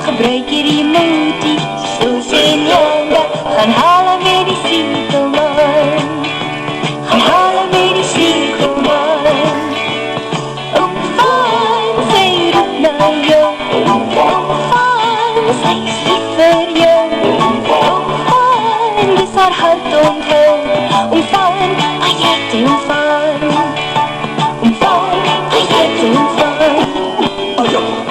Gebruik hierdie emotie soos in janga. Gaan haal 'n medisiekelman. Gaan haal 'n medisiekelman. Oom Van, sy roep na jou. Oom Van, sy is lief vir jou. Oom Van, dis haar hart onthou. Oom Van, baie te oom Van. Oom Van, baie te oom Van.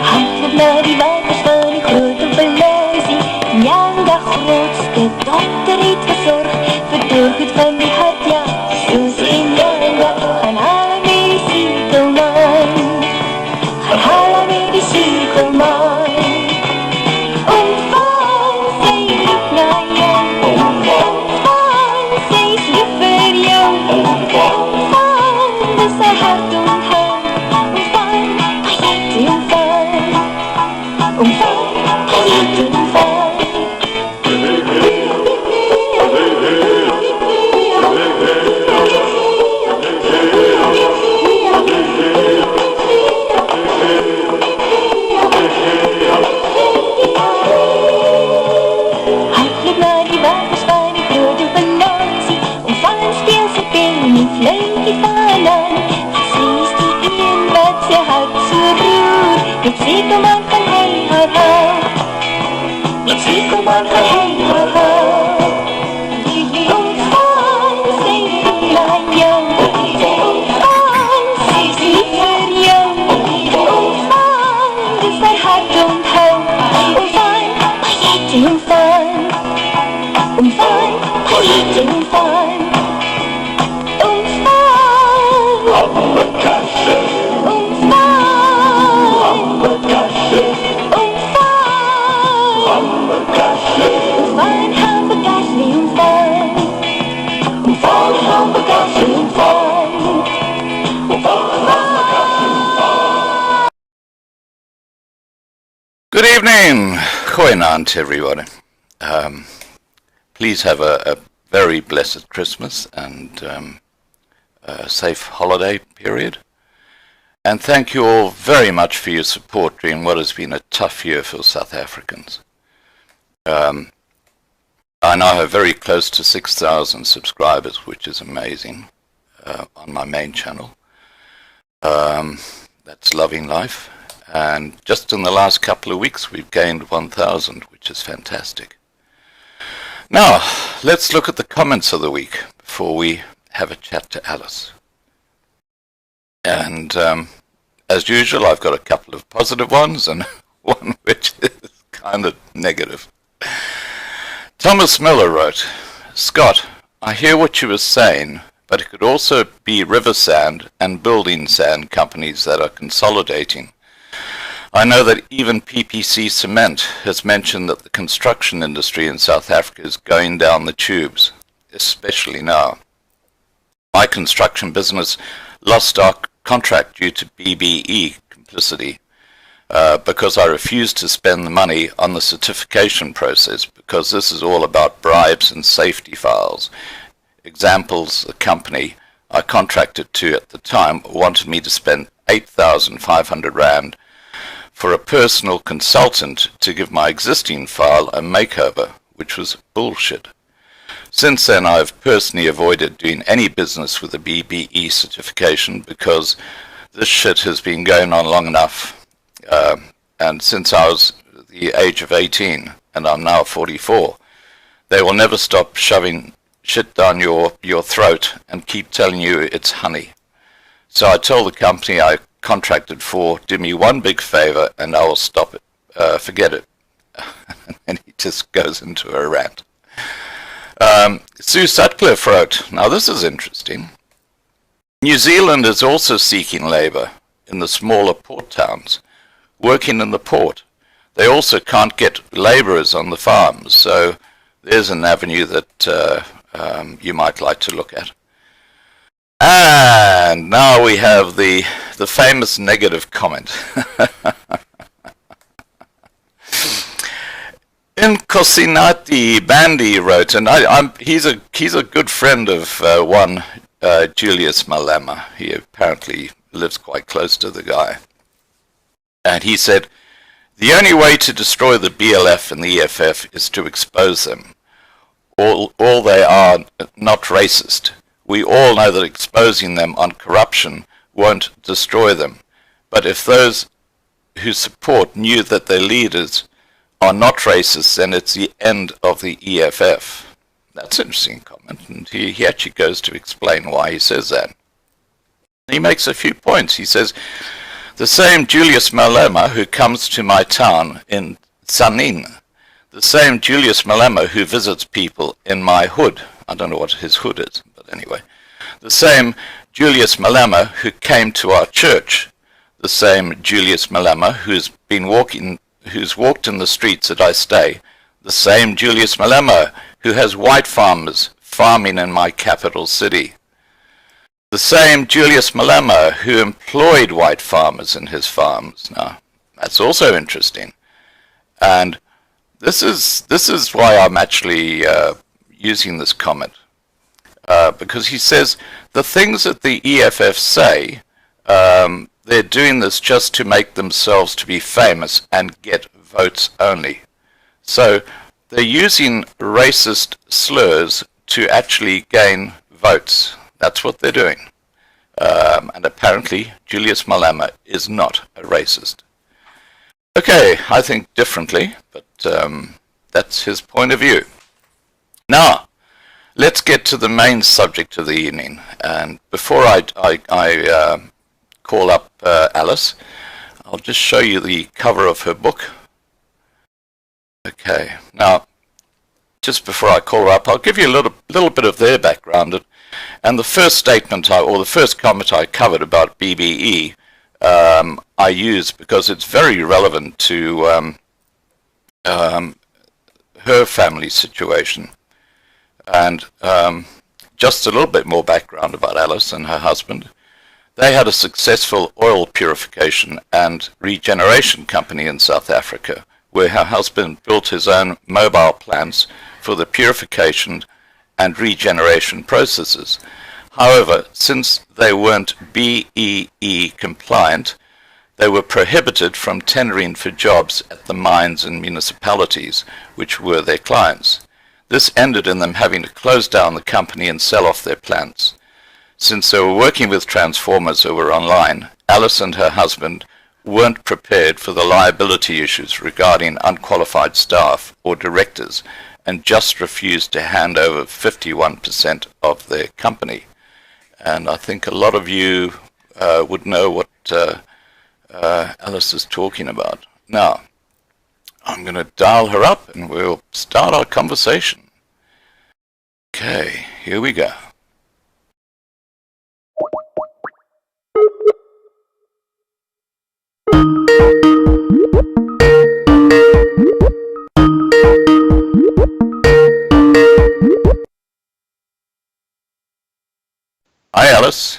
Hardloop na die waters van die grote verluisie. Janga grootste dokter het gesorg vir doorgoed van die hart, ja. Soos in janga, gaan haal 'n medisiekelman. Gaan haal 'n medisiekelman. Oom Van, sy roep na jou. Oom Van, sy is lief vir jou. Oom Van, dis sy hart onthou. Oom Van, baie te oom Van. Oom Van, baie te oom Van. Hardloop na die waters van die grote verluisie. Oom Van speel sy pen en die fluitjie van aan. Sy is die een wat sy hart so roer. Met sekelman gaan hy haar hou. Met sekelman gaan hy haar hou. Oom Van, sy roep na jou. Oom Van, sy is lief vir jou. Oom Van, dis sy hart onthou. Oom Van, baie te oom Van. Oom Van, baie te oom Van. Oom Van, Hammerkasse, oom Van. hammerkasse, Oom Van, hammerkasse, oom Van, hammerkasse, oom Van. oom Van, hammerkasse, oom Van. Oom Van, hammerkasse, oom Van. Good evening, goeienaand everybody. Please have a very blessed Christmas and a safe holiday period. And thank you all very much for your support during what has been a tough year for South Africans. I now have very close to 6,000 subscribers, which is amazing, on my main channel. That's Loving Life. And just in the last couple of weeks, we've gained 1,000, which is fantastic. Now, let's look at the comments of the week before we have a chat to Alice. And as usual, I've got a couple of positive ones and one which is kind of negative. Thomas Miller wrote, Scott, I hear what you were saying, but it could also be river sand and building sand companies that are consolidating. I know that even PPC Cement has mentioned that the construction industry in South Africa is going down the tubes, especially now. My construction business lost our contract due to BBE complicity because I refused to spend the money on the certification process because this is all about bribes and safety files. Examples, the company I contracted to at the time wanted me to spend 8,500 Rand for a personal consultant to give my existing file a makeover, which was bullshit. Since then, I've personally avoided doing any business with a BBE certification because this shit has been going on long enough. And since I was the age of 18, and I'm now 44, they will never stop shoving shit down your throat and keep telling you it's honey. So I told the company I contracted for, do me one big favor and I will stop it. Forget it. And he just goes into a rant. Sue Sutcliffe wrote, now this is interesting. New Zealand is also seeking labour in the smaller port towns, working in the port. they also can't get labourers on the farms. So there's an avenue that you might like to look at. And now we have the famous negative comment. In Cosinati Bandi wrote, and he's a good friend of one Julius Malema. He apparently lives quite close to the guy. And he said, the only way to destroy the BLF and the EFF is to expose them. All they are not racist. We all know that exposing them on corruption won't destroy them. But if those who support knew that their leaders are not racist, then it's the end of the EFF. That's an interesting comment, and he actually goes to explain why he says that. He makes a few points. He says, the same Julius Malema who comes to my town in Sanin, the same Julius Malema who visits people in my hood, I don't know what his hood is, but anyway, the same Julius Malema who came to our church, the same Julius Malema who's walked in the streets that I stay, the same Julius Malema who has white farmers farming in my capital city, the same Julius Malema who employed white farmers in his farms. Now, that's also interesting. And this is why I'm actually using this comment, because he says the things that the EFF say, they're doing this just to make themselves to be famous and get votes only. So they're using racist slurs to actually gain votes. That's what they're doing. And apparently Julius Malema is not a racist. Okay, I think differently, but that's his point of view. Now, let's get to the main subject of the evening. And before I call up Alice, I'll just show you the cover of her book. Okay, now, just before I call her up, I'll give you a little bit of their background. And the first statement, or the first comment I covered about BBE, I use because it's very relevant to her family situation. And just a little bit more background about Alice and her husband. They had a successful oil purification and regeneration company in South Africa, where her husband built his own mobile plants for the purification and regeneration processes. However, since they weren't BEE compliant, they were prohibited from tendering for jobs at the mines and municipalities, which were their clients. This ended in them having to close down the company and sell off their plants. Since they were working with transformers over online, Alice and her husband weren't prepared for the liability issues regarding unqualified staff or directors, and just refused to hand over 51% of their company. And I think a lot of you would know what Alice is talking about. Now, I'm going to dial her up and we'll start our conversation. Okay, here we go. Hi, Alice.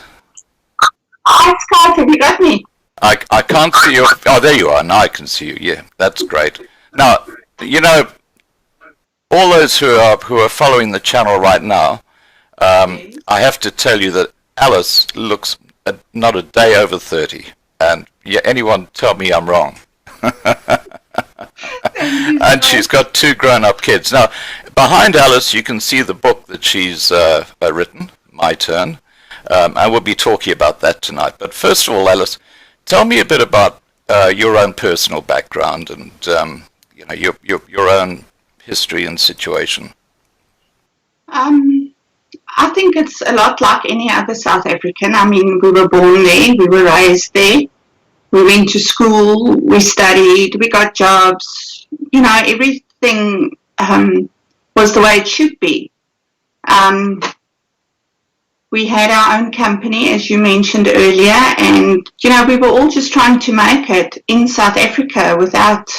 Hi, Scott. Have you got me? I can't see you. Oh, there you are. Now I can see you. Yeah, that's great. Now, you know, all those who are following the channel right now, I have to tell you that Alice looks not a day over 30. And yeah, anyone tell me I'm wrong. And she's got 2 grown-up kids. Now, behind Alice, you can see the book that she's written, My Turn. And we'll be talking about that tonight. But first of all, Alice, tell me a bit about your own personal background and you know, your own history and situation. I think it's a lot like any other South African. I mean, we were born there, we were raised there, we went to school, we studied, we got jobs. You know, everything was the way it should be. We had our own company, as you mentioned earlier, and, you know, we were all just trying to make it in South Africa without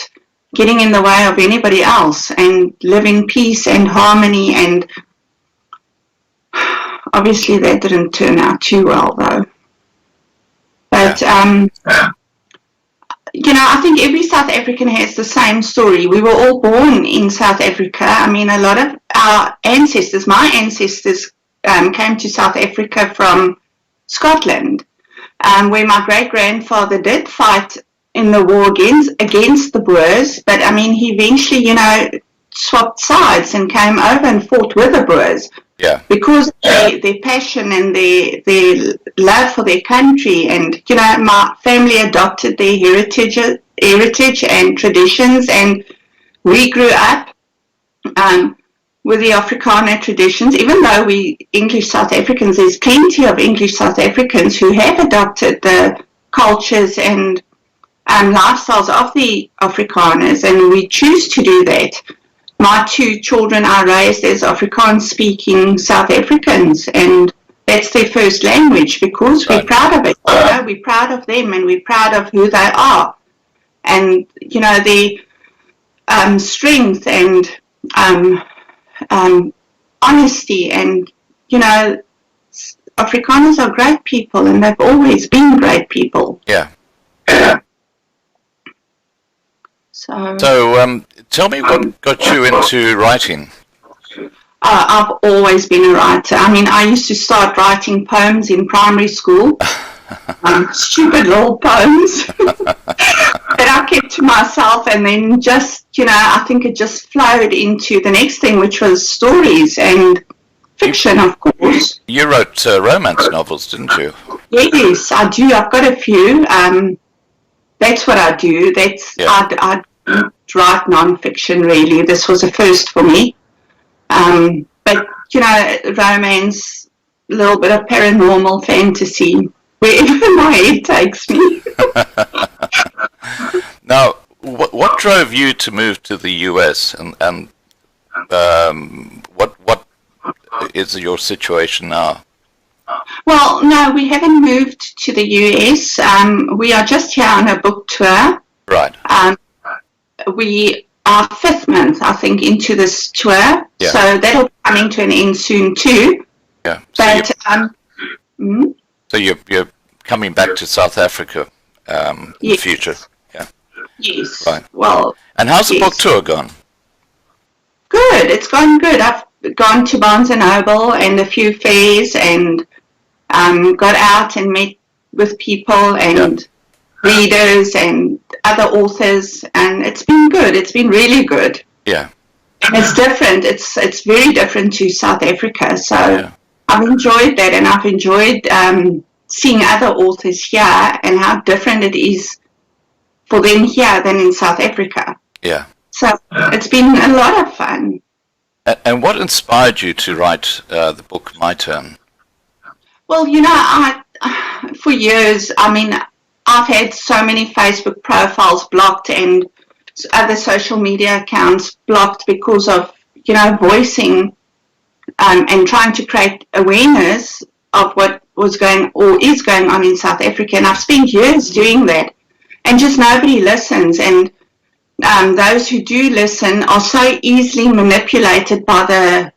getting in the way of anybody else and live in peace and harmony. And obviously that didn't turn out too well, though. But, you know, I think every South African has the same story. We were all born in South Africa. I mean, a lot of our ancestors, my ancestors, came to South Africa from Scotland, where my great-grandfather did fight in the war against the Boers. But, I mean, he eventually, you know, swapped sides and came over and fought with the Boers. Yeah. Because their passion and their love for their country, and you know, my family adopted their heritage and traditions, and we grew up with the Afrikaner traditions. Even though we English South Africans, there's plenty of English South Africans who have adopted the cultures and lifestyles of the Afrikaners, and we choose to do that. My two children are raised as Afrikaans-speaking South Africans, and that's their first language because we're proud of it. You know, we're proud of them, and we're proud of who they are, and you know their strength and honesty, and you know, Afrikaners are great people, and they've always been great people. Yeah. So tell me what got you into writing? I've always been a writer. I mean, I used to start writing poems in primary school, stupid little poems that I kept to myself, and then just, you know, I think it just flowed into the next thing, which was stories and fiction, of course. You wrote romance novels, didn't you? Yes, I do. I've got a few. That's what I do. I write non-fiction, really. This was a first for me. But, you know, romance, a little bit of paranormal fantasy, wherever my head takes me. Now, what drove you to move to the US, and what is your situation now? Well, no, we haven't moved to the US. We are just here on a book tour. Right. We are 5th month, I think, into this tour. Yeah. So that'll be coming to an end soon too. Yeah. So you're coming back to South Africa in the future. Yeah. Yes. Right. Well. And how's the book tour gone? Good. It's gone good. I've gone to Barnes and Noble and a few fairs, and got out and met with people and readers and other authors, and it's been good. It's been really good. Yeah. And it's different. It's very different to South Africa. So I've enjoyed that, and I've enjoyed seeing other authors here and how different it is for them here than in South Africa. Yeah. So it's been a lot of fun. And what inspired you to write the book My Turn? Well, you know, for years, I mean, I've had so many Facebook profiles blocked and other social media accounts blocked because of, you know, voicing and trying to create awareness of what was going or is going on in South Africa. And I've spent years doing that, and just nobody listens. And those who do listen are so easily manipulated by the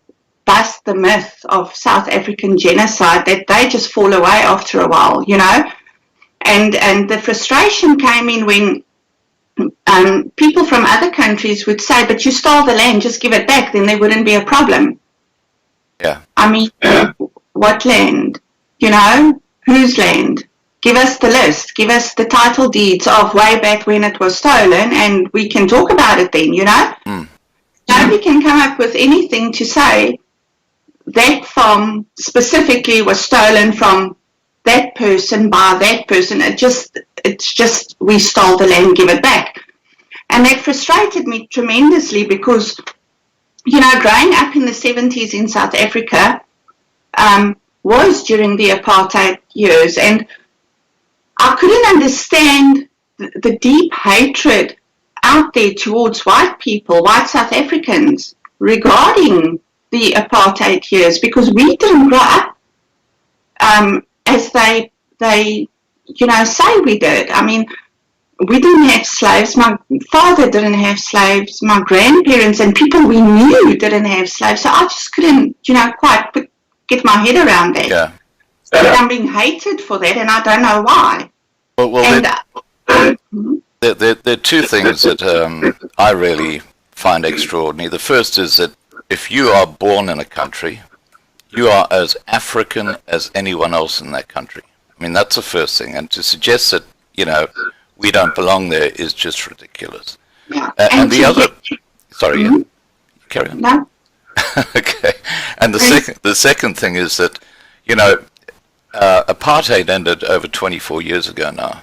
myth of South African genocide that they just fall away after a while, you know. And the frustration came in when people from other countries would say, but you stole the land, just give it back, then there wouldn't be a problem. Yeah. I mean, what land? You know, whose land? Give us the list. Give us the title deeds of way back when it was stolen, and we can talk about it then, you know? Nobody can come up with anything to say that farm specifically was stolen from that person by that person. It's just we stole the land, give it back. And that frustrated me tremendously because, you know, growing up in the 70s in South Africa was during the apartheid years, and I couldn't understand the deep hatred out there towards white people, white South Africans, regarding the apartheid years, because we didn't grow up as they you know, say we did. I mean, we didn't have slaves. My father didn't have slaves. My grandparents and people we knew didn't have slaves. So I just couldn't, quite get my head around that. Yeah. So I'm being hated for that, and I don't know why. There are two things that I really find extraordinary. The first is that if you are born in a country, you are as African as anyone else in that country. I mean, that's the first thing. And to suggest that, we don't belong there is just ridiculous. Yeah. And the other... Sorry, carry on. No. Okay. And the second thing is that, apartheid ended over 24 years ago now.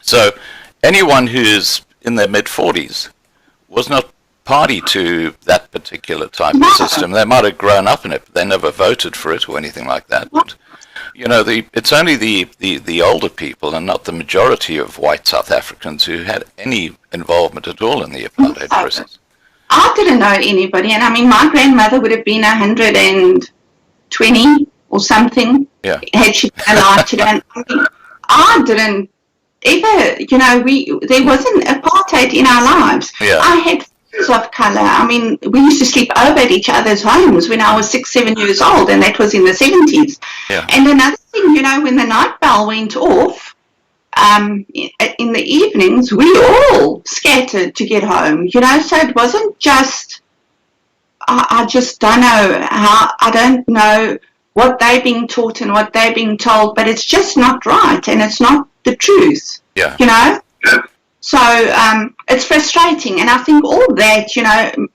So anyone who is in their mid-40s was not party to that particular type of system. They might have grown up in it, but they never voted for it or anything like that. But, it's only the older people and not the majority of white South Africans who had any involvement at all in the apartheid process. I didn't know anybody, and I mean, my grandmother would have been 120 or something. Yeah. Had she been alive today. And I didn't ever, there wasn't apartheid in our lives. Yeah. I had friends of colour. I mean, we used to sleep over at each other's homes when I was 6, 7 years old, and that was in the 70s. Yeah. And another thing, when the night bell went off, in the evenings, we all scattered to get home, so it wasn't just, I just don't know I don't know what they're being taught and what they're being told, but it's just not right, and it's not the truth, Yeah. So it's frustrating, and I think all that, and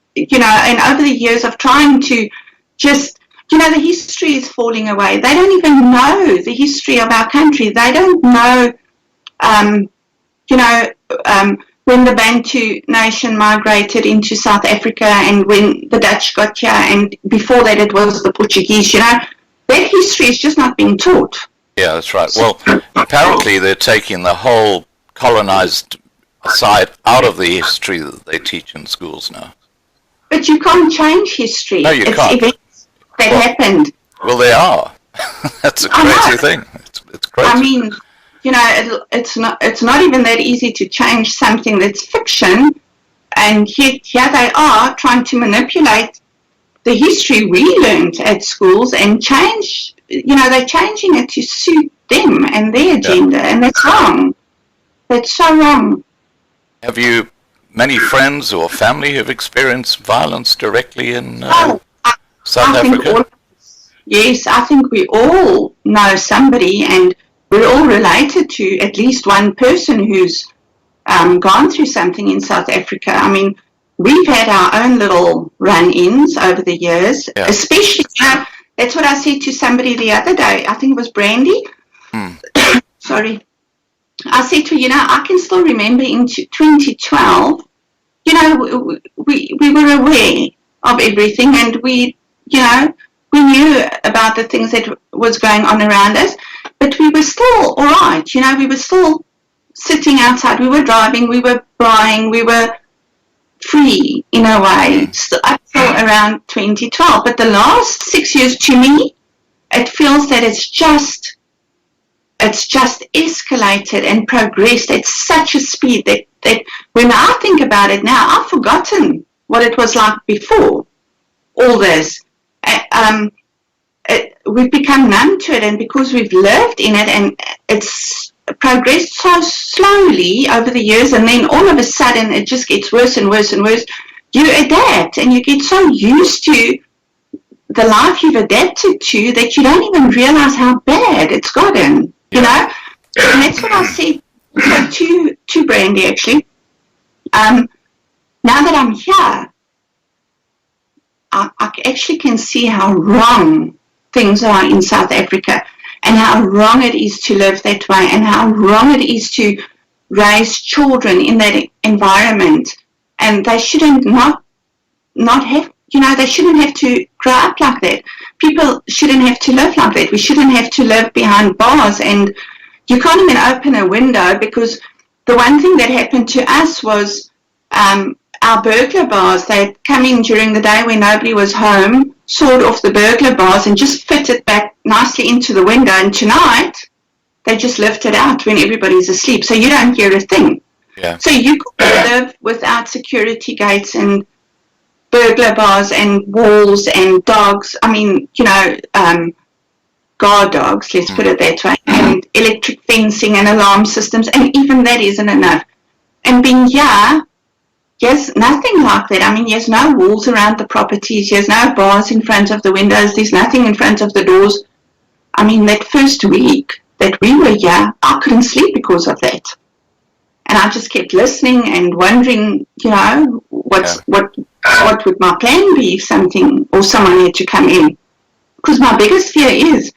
over the years of trying to just, the history is falling away. They don't even know the history of our country. They don't know, when the Bantu nation migrated into South Africa and when the Dutch got here, and before that it was the Portuguese, that history is just not being taught. Yeah, that's right. Well, apparently they're taking the whole colonized side out of the history that they teach in schools now. But you can't change history. No, you can't. Events that happened. Well, they are. That's a crazy thing. It's crazy. I mean, it's not even that easy to change something that's fiction, and yet here they are trying to manipulate the history we learned at schools and change. They're changing it to suit them and their agenda, and that's wrong. That's so wrong. Have you many friends or family who've experienced violence directly in South Africa? Yes, I think we all know somebody, and we're all related to at least one person who's gone through something in South Africa. I mean, we've had our own little run-ins over the years, especially, that's what I said to somebody the other day. I think it was Brandy. Sorry. I said to her, I can still remember in 2012, we were aware of everything, and we knew about the things that was going on around us, but we were still all right. We were still sitting outside. We were driving. We were buying. We were free in a way, up till around 2012. But the last 6 years, to me, it feels that it's just escalated and progressed at such a speed that when I think about it now, I've forgotten what it was like before all this. We've become numb to it, and because we've lived in it, and it's progressed so slowly over the years, and then all of a sudden it just gets worse and worse and worse. You adapt, and you get so used to the life you've adapted to that you don't even realize how bad it's gotten. And that's what I said to Brandy, actually. Now that I'm here, I actually can see how wrong things are in South Africa, and how wrong it is to live that way, and how wrong it is to raise children in that environment. And they shouldn't not have, they shouldn't have to grow up like that. People shouldn't have to live like that. We shouldn't have to live behind bars, and you can't even open a window, because the one thing that happened to us was our burglar bars. They'd come in during the day when nobody was home, sawed off the burglar bars and just fit it back nicely into the window. And tonight, they just lift it out when everybody's asleep, so you don't hear a thing. Yeah. So you could live without security gates and burglar bars and walls and dogs. I mean, guard dogs, let's put it that way, and electric fencing and alarm systems, and even that isn't enough. And being here, there's nothing like that. I mean, there's no walls around the properties, there's no bars in front of the windows, there's nothing in front of the doors. I mean, that first week that we were here, I couldn't sleep because of that. And I just kept listening and wondering, what would my plan be if something or someone had to come in? Because my biggest fear is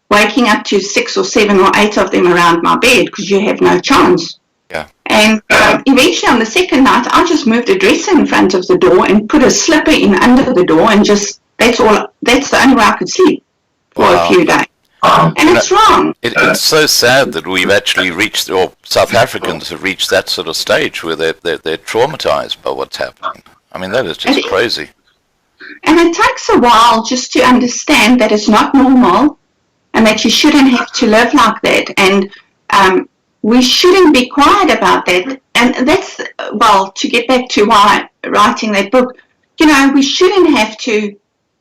waking up to 6 or 7 or 8 of them around my bed, because you have no chance. Yeah. And eventually on the second night, I just moved a dresser in front of the door and put a slipper in under the door, and that's the only way I could sleep for a few days. And it's wrong. It's so sad that we've actually reached, or South Africans have reached that sort of stage where they're traumatized by what's happening. I mean, that is just crazy. And it takes a while just to understand that it's not normal and that you shouldn't have to live like that. And we shouldn't be quiet about that. And that's, to get back to why writing that book, we shouldn't have to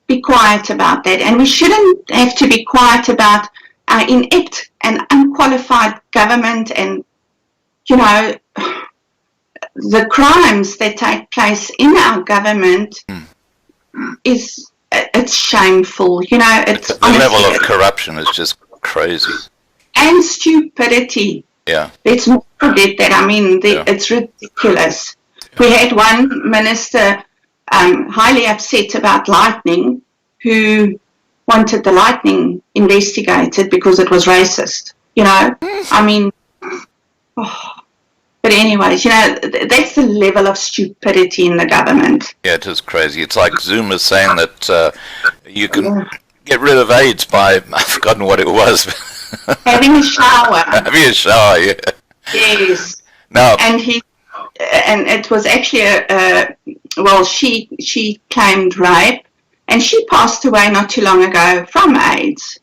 be quiet about that. And we shouldn't have to be quiet about our inept and unqualified government and, the crimes that take place in our government. It's shameful, it's the level of corruption is just crazy. And stupidity. Yeah. Let's not forget that. I mean, it's ridiculous. Yeah. We had one minister highly upset about lightning, who wanted the lightning investigated because it was racist. I mean, but anyways, that's the level of stupidity in the government. Yeah, it is crazy. It's like Zuma saying that you can get rid of AIDS by, I've forgotten what it was. Having a shower. Having a shower, yeah. Yes. Now, and it was actually she claimed rape, and she passed away not too long ago from AIDS.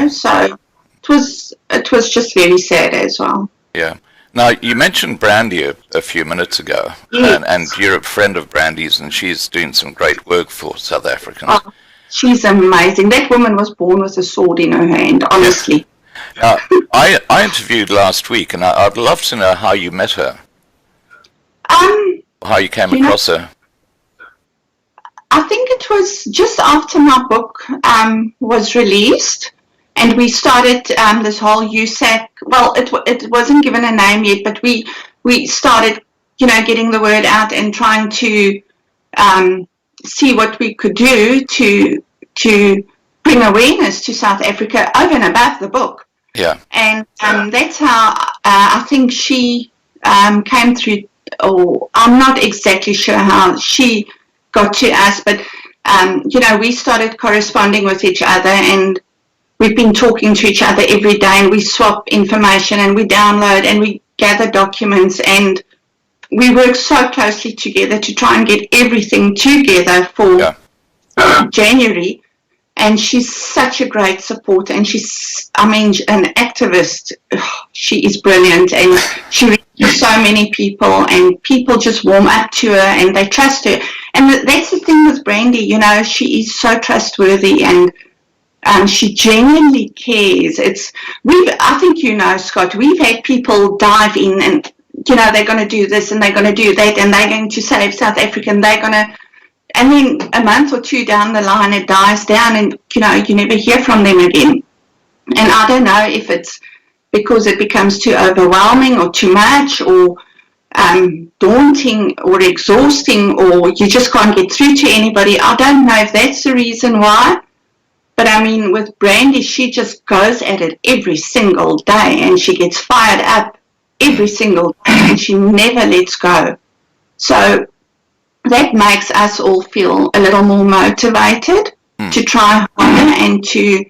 So it was just very sad as well. Yeah. Now, you mentioned Brandy a few minutes ago, yes. and you're a friend of Brandy's, and she's doing some great work for South Africans. Oh, she's amazing. That woman was born with a sword in her hand, honestly. Now, I interviewed last week, and I'd love to know how you met her. How you came across her. I think it was just after my book was released. And we started this whole USAC. Well, it wasn't given a name yet, but we started, getting the word out and trying to see what we could do to bring awareness to South Africa over and above the book. Yeah. And that's how I think she came through. Or I'm not exactly sure how she got to us, but we started corresponding with each other, and we've been talking to each other every day, and we swap information and we download and we gather documents, and we work so closely together to try and get everything together for January. And she's such a great supporter, and she's, an activist. She is brilliant, and she reaches so many people, and people just warm up to her and they trust her. And that's the thing with Brandy, she is so trustworthy, and she genuinely cares. I think Scott, we've had people dive in and, they're going to do this and they're going to do that and they're going to save South Africa and and then a month or two down the line it dies down and, you never hear from them again. And I don't know if it's because it becomes too overwhelming or too much or daunting or exhausting, or you just can't get through to anybody. I don't know if that's the reason why. But with Brandy, she just goes at it every single day, and she gets fired up every single day, and she never lets go. So that makes us all feel a little more motivated to try harder and to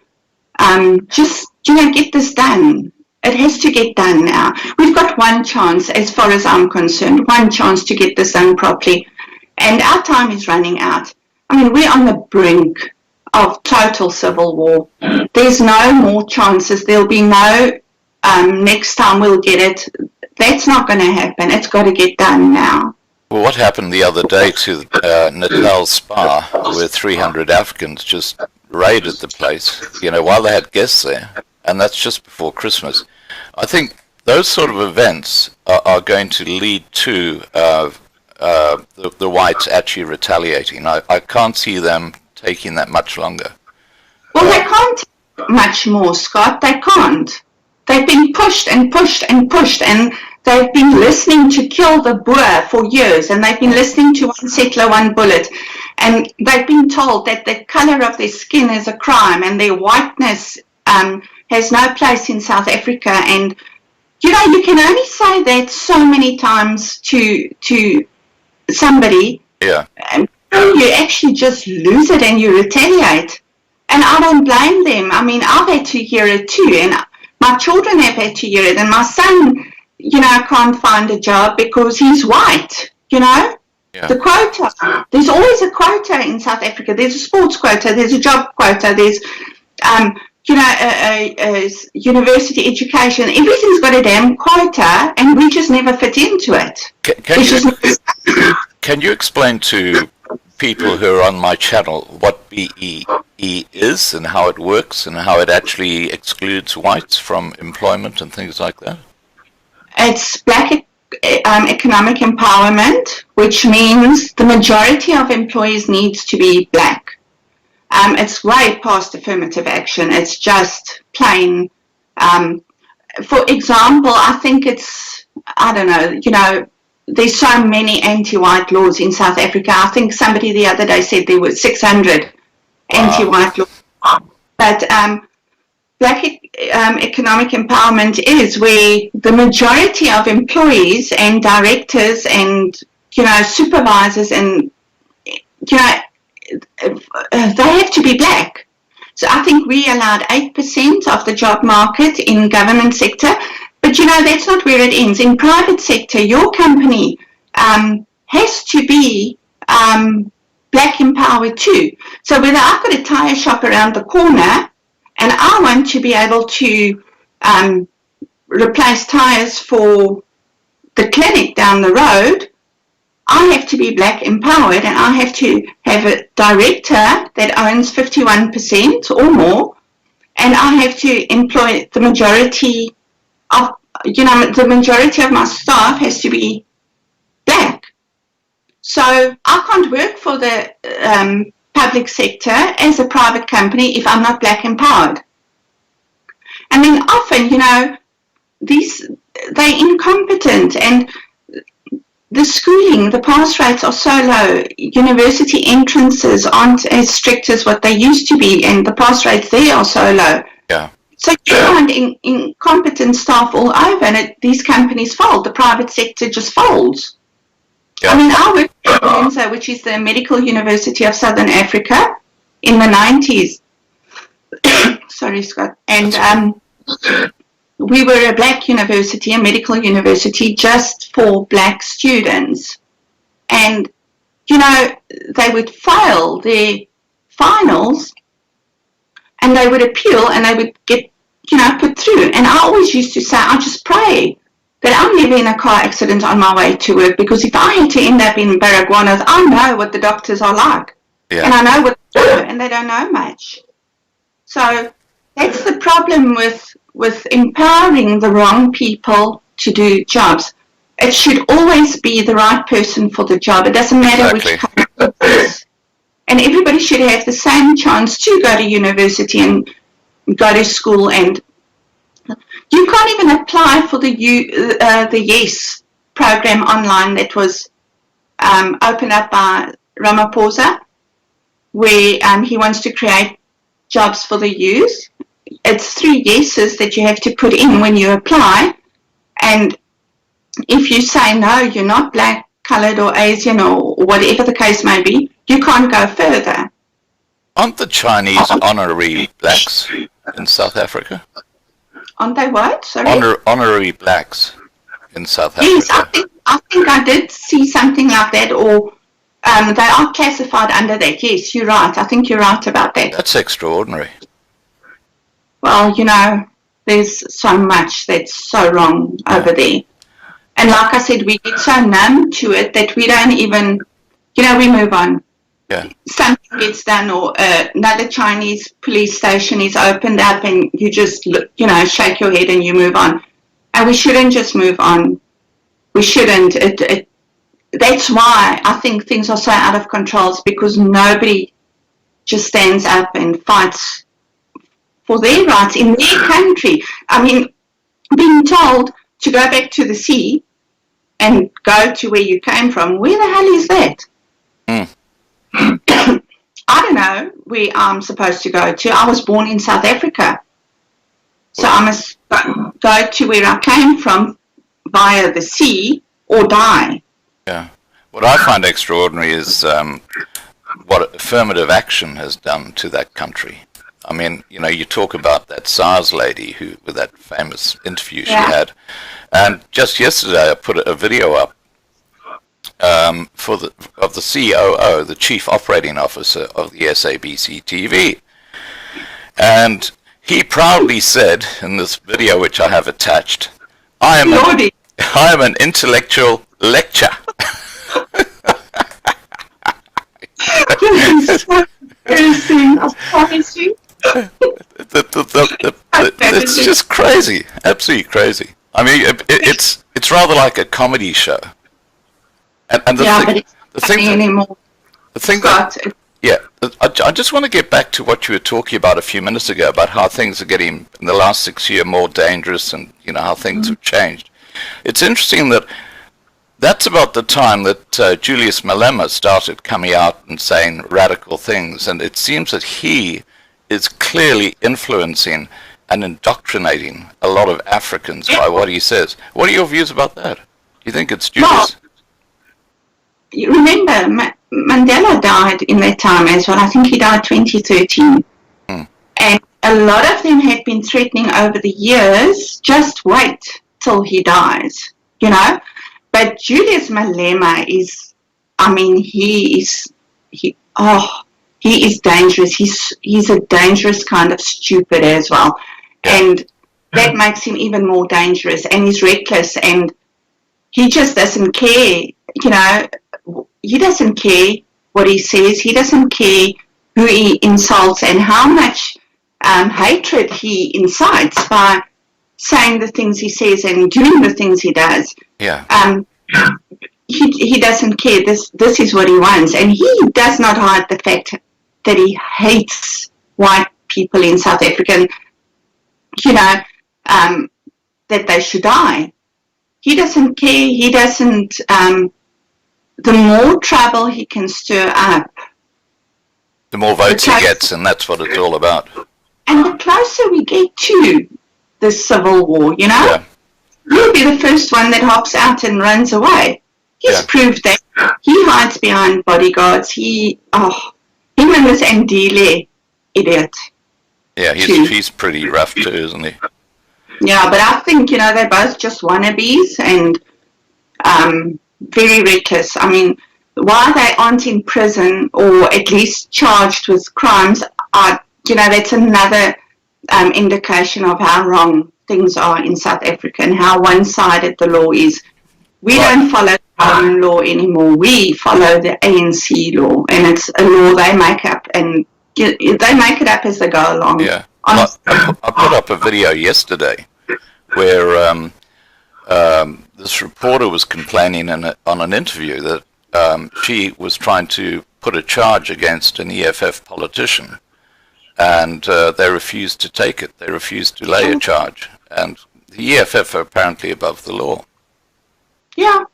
just, get this done. It has to get done now. We've got one chance, as far as I'm concerned, one chance to get this done properly. And our time is running out. We're on the brink of total civil war. There's no more chances. There'll be no next time we'll get it. That's not going to happen. It's got to get done now. Well, what happened the other day to Natal Spa, where 300 Africans just raided the place, while they had guests there, and that's just before Christmas. I think those sort of events are going to lead to the whites actually retaliating. I can't see them taking that much longer. Well, they can't take much more, Scott. They can't. They've been pushed and pushed and pushed, and they've been listening to kill the Boer for years, and they've been listening to one settler, one bullet, and they've been told that the colour of their skin is a crime and their whiteness has no place in South Africa. And you can only say that so many times to somebody, and you actually just lose it and you retaliate. And I don't blame them. I mean, I've had to hear it too, and my children have had to hear it, and my son, can't find a job because he's white, The quota. There's always a quota in South Africa. There's a sports quota, there's a job quota, there's, a university education. Everything's got a damn quota, and we just never fit into it. Can you explain to people who are on my channel what BEE is and how it works and how it actually excludes whites from employment and things like that? It's Black economic empowerment, which means the majority of employees needs to be black. It's way past affirmative action. It's just plain. For example, I think there's so many anti-white laws in South Africa. I think somebody the other day said there were 600 anti-white laws. But Black economic empowerment is where the majority of employees and directors and supervisors and they have to be black. So I think we allowed 8% of the job market in government sector, but that's not where it ends. In private sector, your company has to be black empowered too. So whether I've got a tire shop around the corner and I want to be able to replace tires for the clinic down the road, I have to be black empowered, and I have to have a director that owns 51% or more, and I have to employ the majority of my staff has to be black. So I can't work for the public sector as a private company if I'm not black empowered. And then often, they're incompetent, and the schooling, the pass rates are so low. University entrances aren't as strict as what they used to be, and the pass rates there are so low. Yeah. So you find incompetent staff all over, and these companies fold. The private sector just folds. Yeah. I mean, I worked at UNSA, which is the Medical University of Southern Africa, in the 90s. Sorry, Scott. And we were a black university, a medical university, just for black students. And, they would fail their finals, and they would appeal, and they would get, put through. And I always used to say, I just pray that I'm never in a car accident on my way to work, because if I had to end up in Baragwanath, I know what the doctors are like. Yeah. And I know what they do, and they don't know much. So that's the problem with empowering the wrong people to do jobs. It should always be the right person for the job. It doesn't matter which country it is. And everybody should have the same chance to go to university and go to school. And you can't even apply for the YES program online that was opened up by Ramaphosa, where he wants to create jobs for the youth. It's 3 yeses that you have to put in when you apply, and if you say no, you're not black, coloured or Asian or whatever the case may be, you can't go further. Aren't the Chinese honorary blacks in South Africa? Aren't they what? Sorry? Honorary blacks in South Africa. Yes, I think I did see something like that, or they are classified under that. Yes, you're right. I think you're right about that. That's extraordinary. Well, There's so much that's so wrong over there. And like I said, we get so numb to it that we don't even, we move on. Yeah. Something gets done, or another Chinese police station is opened up, and you just, shake your head and you move on. And we shouldn't just move on. We shouldn't. That's why I think things are so out of control, because nobody just stands up and fights for their rights in their country. I mean, being told to go back to the sea and go to where you came from, where the hell is that? I don't know where I'm supposed to go to. I was born in South Africa, so I must go to where I came from via the sea or die. Yeah. What I find extraordinary is what affirmative action has done to that country. I mean, you talk about that SARS lady with that famous interview she had, and just yesterday I put a video up of the COO, the Chief Operating Officer of the SABC TV, and he proudly said in this video, which I have attached, I am an intellectual lecture. I promise you. It's just crazy, absolutely crazy. I mean, it's rather like a comedy show. And I just want to get back to what you were talking about a few minutes ago, about how things are getting in the last 6 years more dangerous, and how things have changed. It's interesting that's about the time that Julius Malema started coming out and saying radical things, and it seems that he is clearly influencing and indoctrinating a lot of Africans by what he says. What are your views about that? Do you think it's Julius? Well, you remember, Mandela died in that time as well. I think he died 2013. And a lot of them had been threatening over the years, just wait till he dies, But Julius Malema is, he is dangerous. He's a dangerous kind of stupid as well. And that makes him even more dangerous. And he's reckless, and he just doesn't care, he doesn't care what he says. He doesn't care who he insults and how much hatred he incites by saying the things he says and doing the things he does. Yeah. He doesn't care. This is what he wants, and he does not hide the fact that he hates white people in South Africa. That they should die. He doesn't care. He doesn't. The more trouble he can stir up, the more votes he gets, and that's what it's all about. And the closer we get to the civil war, Yeah. He'll be the first one that hops out and runs away. He's proved that. He hides behind bodyguards. Him and this Andile idiot. Yeah, he's pretty rough too, isn't he? Yeah, but I think, they're both just wannabes and very reckless. I mean, why they aren't in prison or at least charged with crimes, that's another indication of how wrong things are in South Africa and how one-sided the law is. We don't follow our own law anymore. We follow the ANC law, and it's a law they make up, and they make it up as they go along. Yeah. I put up a video yesterday where this reporter was complaining on an interview that she was trying to put a charge against an EFF politician, and they refused to take it. They refused to lay a charge, and the EFF are apparently above the law. Yeah,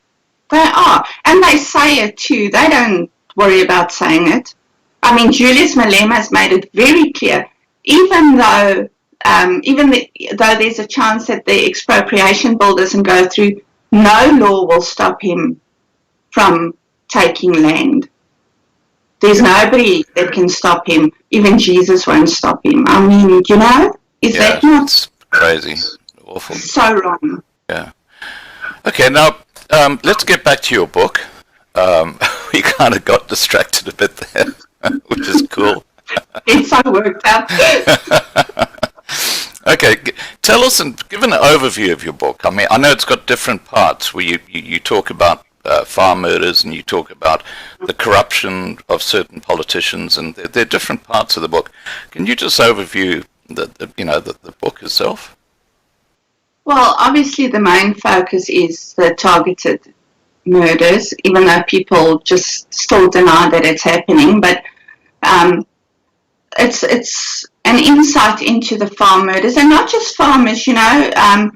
they are, and they say it too. They don't worry about saying it. I mean, Julius Malema has made it very clear. Even though there's a chance that the expropriation bill doesn't go through, no law will stop him from taking land. There's nobody that can stop him. Even Jesus won't stop him. I mean, is that not it's crazy? Awful. So wrong. Yeah. Okay, now let's get back to your book. We kind of got distracted a bit there, which is cool. It's so worked out. Okay, tell us and give an overview of your book. I mean, I know it's got different parts where you talk about farm murders and you talk about the corruption of certain politicians, and there are different parts of the book. Can you just overview the book itself? Well, obviously the main focus is the targeted murders, even though people just still deny that it's happening. But it's an insight into the farm murders, and not just farmers, black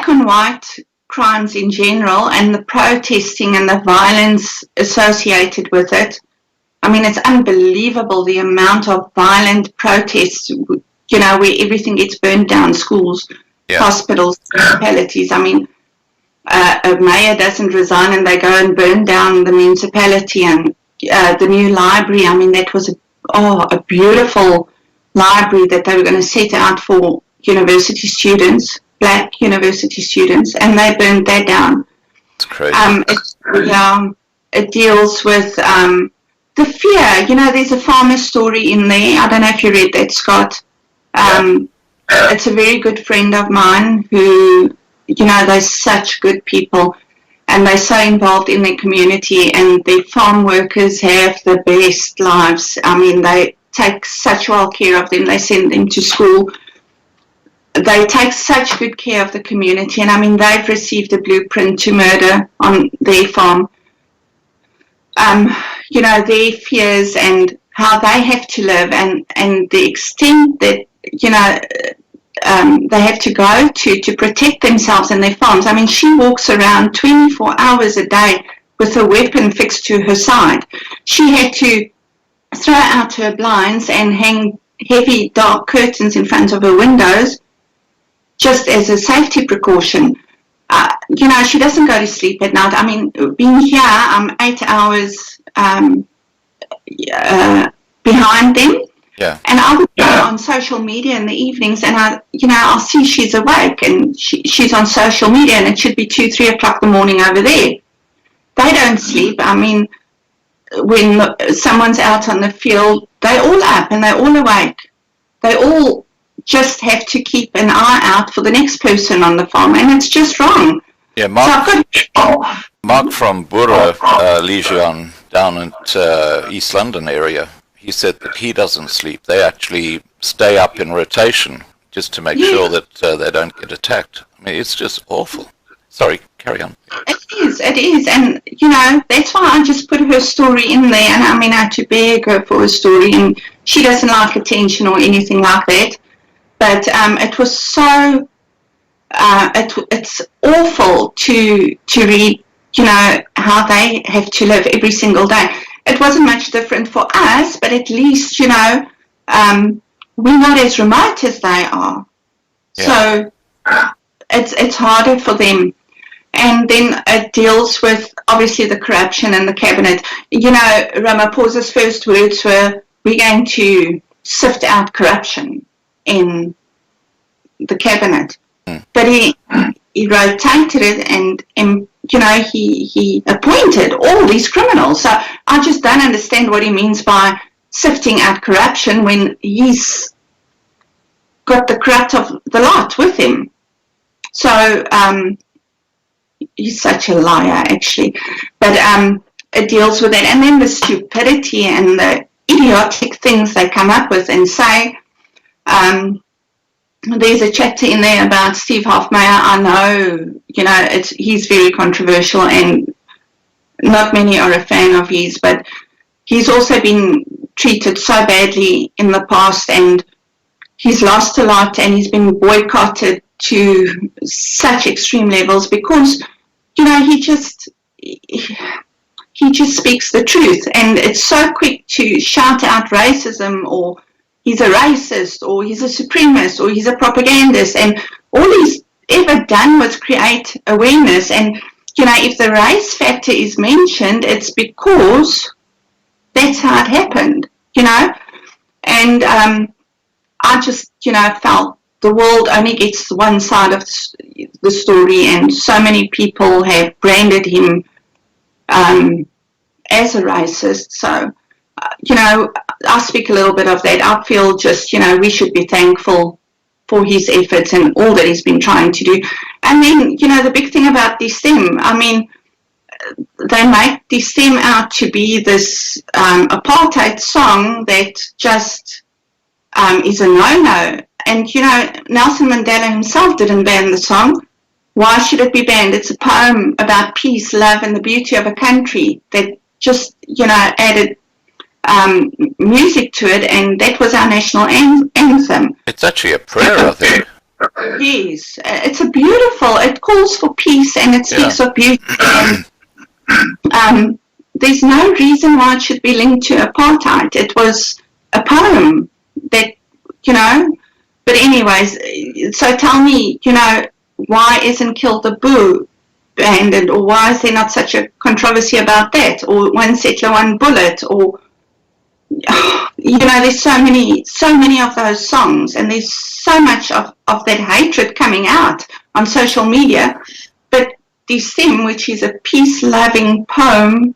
and white crimes in general, and the protesting and the violence associated with it. I mean, it's unbelievable the amount of violent protests, where everything gets burned down, schools, hospitals, municipalities. I mean, a mayor doesn't resign and they go and burn down the municipality, and the new library. I mean, that was a beautiful library that they were going to set out for university students, black university students, and they burned that down. It's crazy. It deals with the fear. There's a farmer story in there. I don't know if you read that, Scott. It's a very good friend of mine who, they're such good people, and they're so involved in their community, and the farm workers have the best lives. I mean, they take such well care of them. They send them to school. They take such good care of the community, and I mean, they've received a blueprint to murder on their farm. Their fears and how they have to live, and the extent that, they have to go to protect themselves and their farms. I mean, she walks around 24 hours a day with a weapon fixed to her side. She had to throw out her blinds and hang heavy dark curtains in front of her windows just as a safety precaution. She doesn't go to sleep at night. I mean, being here, I'm 8 hours behind them. Yeah. And I would go on social media in the evenings, and I'll see she's awake and she's on social media, and it should be 2-3 o'clock in the morning over there. They don't sleep. I mean, when someone's out on the field, they're all up and they're all awake. They all just have to keep an eye out for the next person on the farm, and it's just wrong. Yeah, Mark from Bura, Legion, down at East London area, he said that he doesn't sleep. They actually stay up in rotation just to make sure that they don't get attacked. I mean, it's just awful. Sorry, carry on. It is. And, that's why I just put her story in there. And I mean, I had to beg her for a story, and she doesn't like attention or anything like that. But it was so, it's awful to read, how they have to live every single day. It wasn't much different for us, but at least, we're not as remote as they are. Yeah. So it's harder for them. And then it deals with, obviously, the corruption in the cabinet. Ramaphosa's first words were, we're going to sift out corruption in the cabinet. But he rotated it, and he appointed all these criminals. So I just don't understand what he means by sifting out corruption when he's got the corrupt of the lot with him. So he's such a liar, actually. But it deals with that. And then the stupidity and the idiotic things they come up with and say. There's a chapter in there about Steve Hofmeyr. I know, he's very controversial, and not many are a fan of his, but he's also been treated so badly in the past, and he's lost a lot, and he's been boycotted to such extreme levels because, he just speaks the truth, and it's so quick to shout out racism, or he's a racist, or he's a supremacist, or he's a propagandist, and all he's ever done was create awareness. And if the race factor is mentioned, it's because that's how it happened, and I just felt the world only gets one side of the story, and so many people have branded him as a racist. So I speak a little bit of that. I feel just, we should be thankful for his efforts and all that he's been trying to do. And then, the big thing about DSTEM, I mean, they make DSTEM out to be this apartheid song that just is a no-no. And, Nelson Mandela himself didn't ban the song. Why should it be banned? It's a poem about peace, love, and the beauty of a country that just, added music to it, and that was our national anthem. It's actually a prayer, I think. Yes, it's it calls for peace, and it speaks of beauty. And, there's no reason why it should be linked to apartheid. It was a poem that, but anyways, so tell me, why isn't Kill the Boo banned, or why is there not such a controversy about that, or One Settler, One Bullet, or there's so many of those songs, and there's so much of that hatred coming out on social media. But DSTEM, which is a peace-loving poem,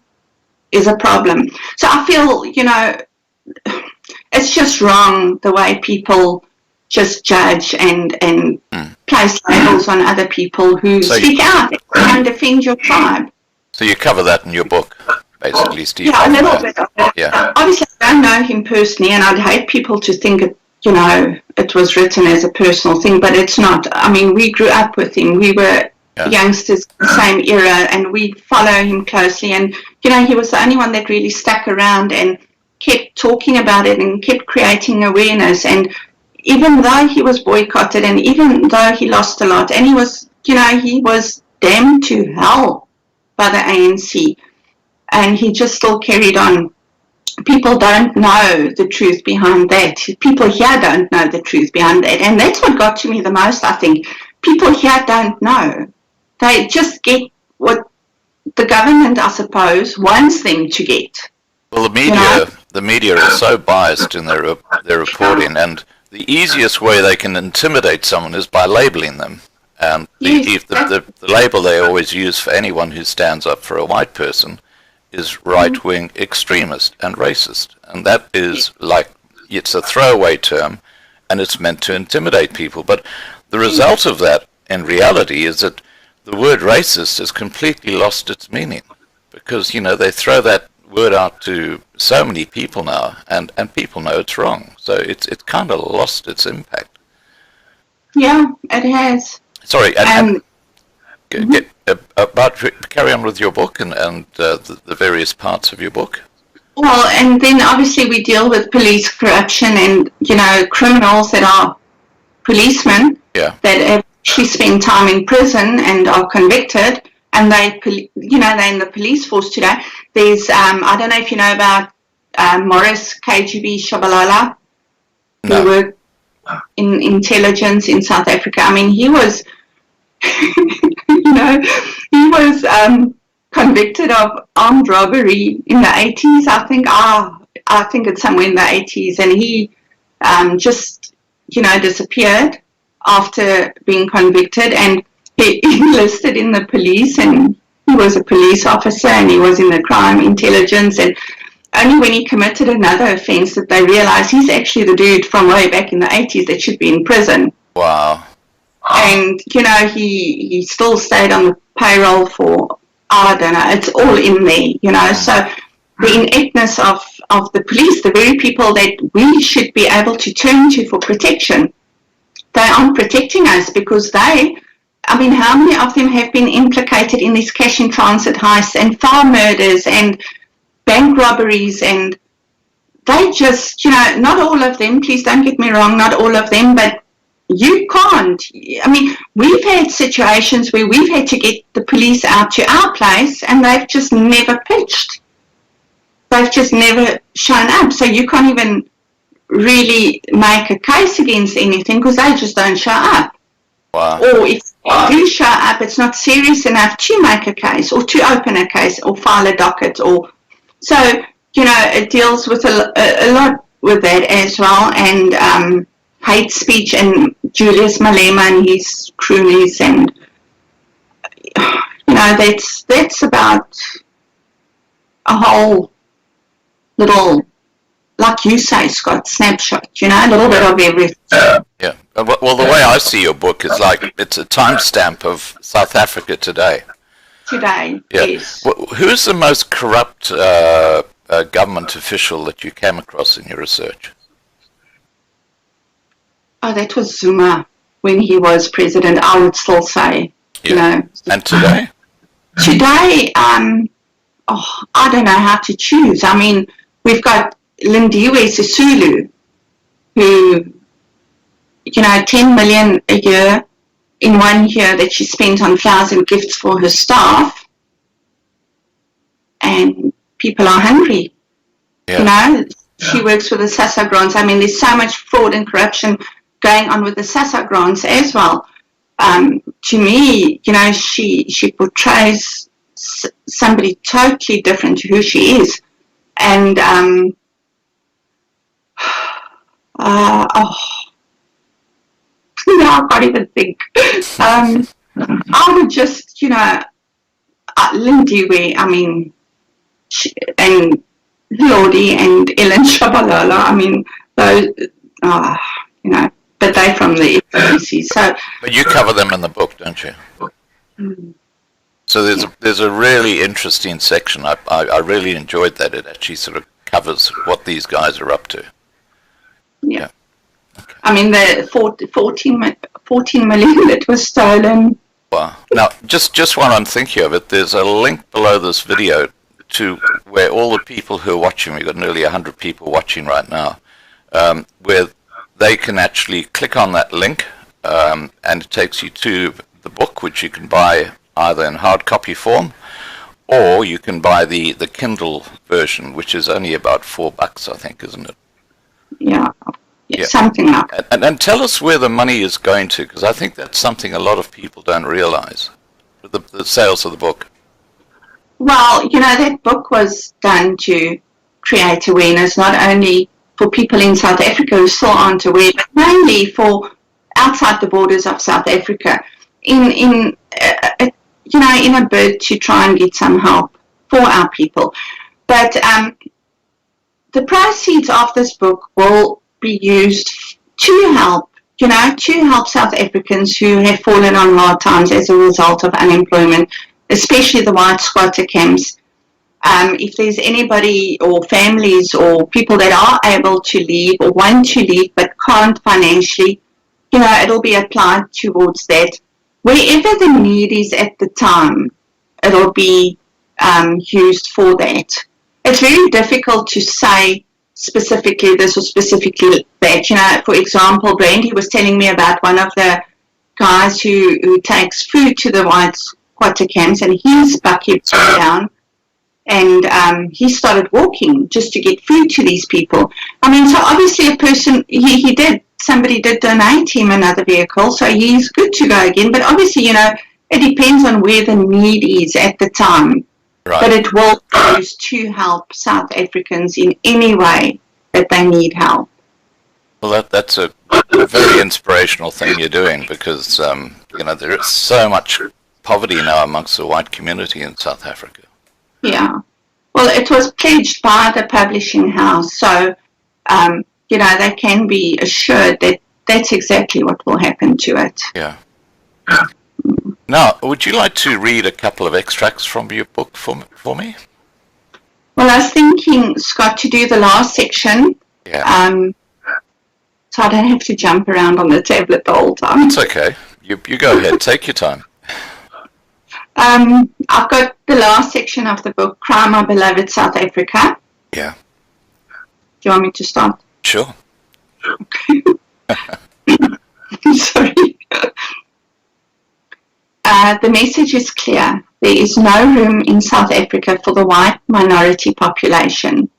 is a problem. So I feel, it's just wrong the way people just judge and place labels on other people who speak out and defend your tribe. So you cover that in your book, basically, Steve. Yeah, a little bit of it. Yeah. Obviously, I don't know him personally, and I'd hate people to think it was written as a personal thing, but it's not. I mean, we grew up with him. We were youngsters in the same era, and we follow him closely. And, he was the only one that really stuck around and kept talking about it and kept creating awareness. And even though he was boycotted, and even though he lost a lot, and he was damned to hell by the ANC, and he just still carried on. People don't know the truth behind that. People here don't know the truth behind that. And that's what got to me the most, I think. People here don't know. They just get what the government, I suppose, wants them to get. Well, the media is so biased in their reporting, and the easiest way they can intimidate someone is by labeling them. And the label they always use for anyone who stands up for a white person is right-wing extremist and racist. And that is it's a throwaway term, and it's meant to intimidate people. But the result of that, in reality, is that the word racist has completely lost its meaning. Because, they throw that word out to so many people now, and people know it's wrong. So it's kind of lost its impact. Yeah, it has. Sorry, carry on with your book and the various parts of your book. Well, and then obviously we deal with police corruption and, criminals that are policemen that have actually spent time in prison and are convicted, and they're in the police force today. There's, I don't know if you know about Morris KGB Shabalala, who worked in intelligence in South Africa. I mean, he was, convicted of armed robbery in the 80s, I think. I think it's somewhere in the 80s, and he just, disappeared after being convicted, and he enlisted in the police, and he was a police officer, and he was in the crime intelligence, and only when he committed another offense that they realized he's actually the dude from way back in the 80s that should be in prison. Wow. And, he still stayed on the payroll for, I don't know, it's all in there, So the ineptness of the police, the very people that we should be able to turn to for protection, they aren't protecting us because how many of them have been implicated in these cash in transit heists and farm murders and bank robberies, and they just, not all of them, please don't get me wrong, not all of them, but you can't. I mean, we've had situations where we've had to get the police out to our place, and they've just never pitched. They've just never shown up. So you can't even really make a case against anything because they just don't show up. Wow. Or if they do show up, it's not serious enough to make a case or to open a case or file a docket. So, it deals with a lot with that as well, and hate speech and Julius Malema and his cronies, and that's about a whole little like you say, Scott, snapshot, you know, a little bit of everything. Yeah. Well, the way I see your book is like it's a timestamp of South Africa today. Today, Yeah. yes. Who's the most corrupt government official that you came across in your research? Oh, that was Zuma when he was president, I would still say, you know. And today? Today, I don't know how to choose. I mean, we've got Lindiwe Sisulu, who, you know, 10 million a year in 1 year that she spent on flowers and gifts for her staff, and people are hungry. Yeah. You know, she works with the SASSA grants. I mean, there's so much fraud and corruption going on with the SASSA grants as well. To me, you know, she portrays somebody totally different to who she is. And, I can't even think. I would just, you know, Lindiwe, I mean, and Lodi and Ellen Shabalala, I mean, those, you know, but they're from the FCC. So, but you cover them in the book, don't you? So there's a really interesting section. I really enjoyed that. It actually sort of covers what these guys are up to. Yeah. Okay. I mean, the 14 million that was stolen. Wow. Now, just while I'm thinking of it, there's a link below this video to where all the people who are watching, we've got nearly 100 people watching right now, where they can actually click on that link, and it takes you to the book, which you can buy either in hard copy form, or you can buy the Kindle version, which is only about $4, I think, isn't it? Yeah. Yeah, something like that. And tell us where the money is going to, because I think that's something a lot of people don't realize, the sales of the book. Well, you know, that book was done to create awareness, not only for people in South Africa who still aren't aware, but mainly for outside the borders of South Africa, in a bid to try and get some help for our people. But the proceeds of this book will be used to help South Africans who have fallen on hard times as a result of unemployment, especially the white squatter camps. If there's anybody or families or people that are able to leave or want to leave but can't financially, you know, it'll be applied towards that. Wherever the need is at the time, it'll be used for that. It's very difficult to say specifically this or specifically that. You know, for example, Brandy was telling me about one of the guys who takes food to the white squatter camps, and his bucket broke down, and he started walking just to get food to these people. I mean, so obviously a person, somebody did donate him another vehicle, so he's good to go again. But obviously, you know, it depends on where the need is at the time. Right. But it will be used to help South Africans in any way that they need help. Well, that's a very inspirational thing you're doing, because you know, there is so much poverty now amongst the white community in South Africa. Yeah. Well, it was pledged by the publishing house, so you know, they can be assured that that's exactly what will happen to it. Yeah. Now, would you like to read a couple of extracts from your book for me? Well, I was thinking, Scott, to do the last section. Yeah. So I don't have to jump around on the tablet the whole time. It's okay. You go ahead. Take your time. I've got the last section of the book, Cry My Beloved South Africa. Yeah. Do you want me to start? Sure. Okay. Sorry. The message is clear. There is no room in South Africa for the white minority population.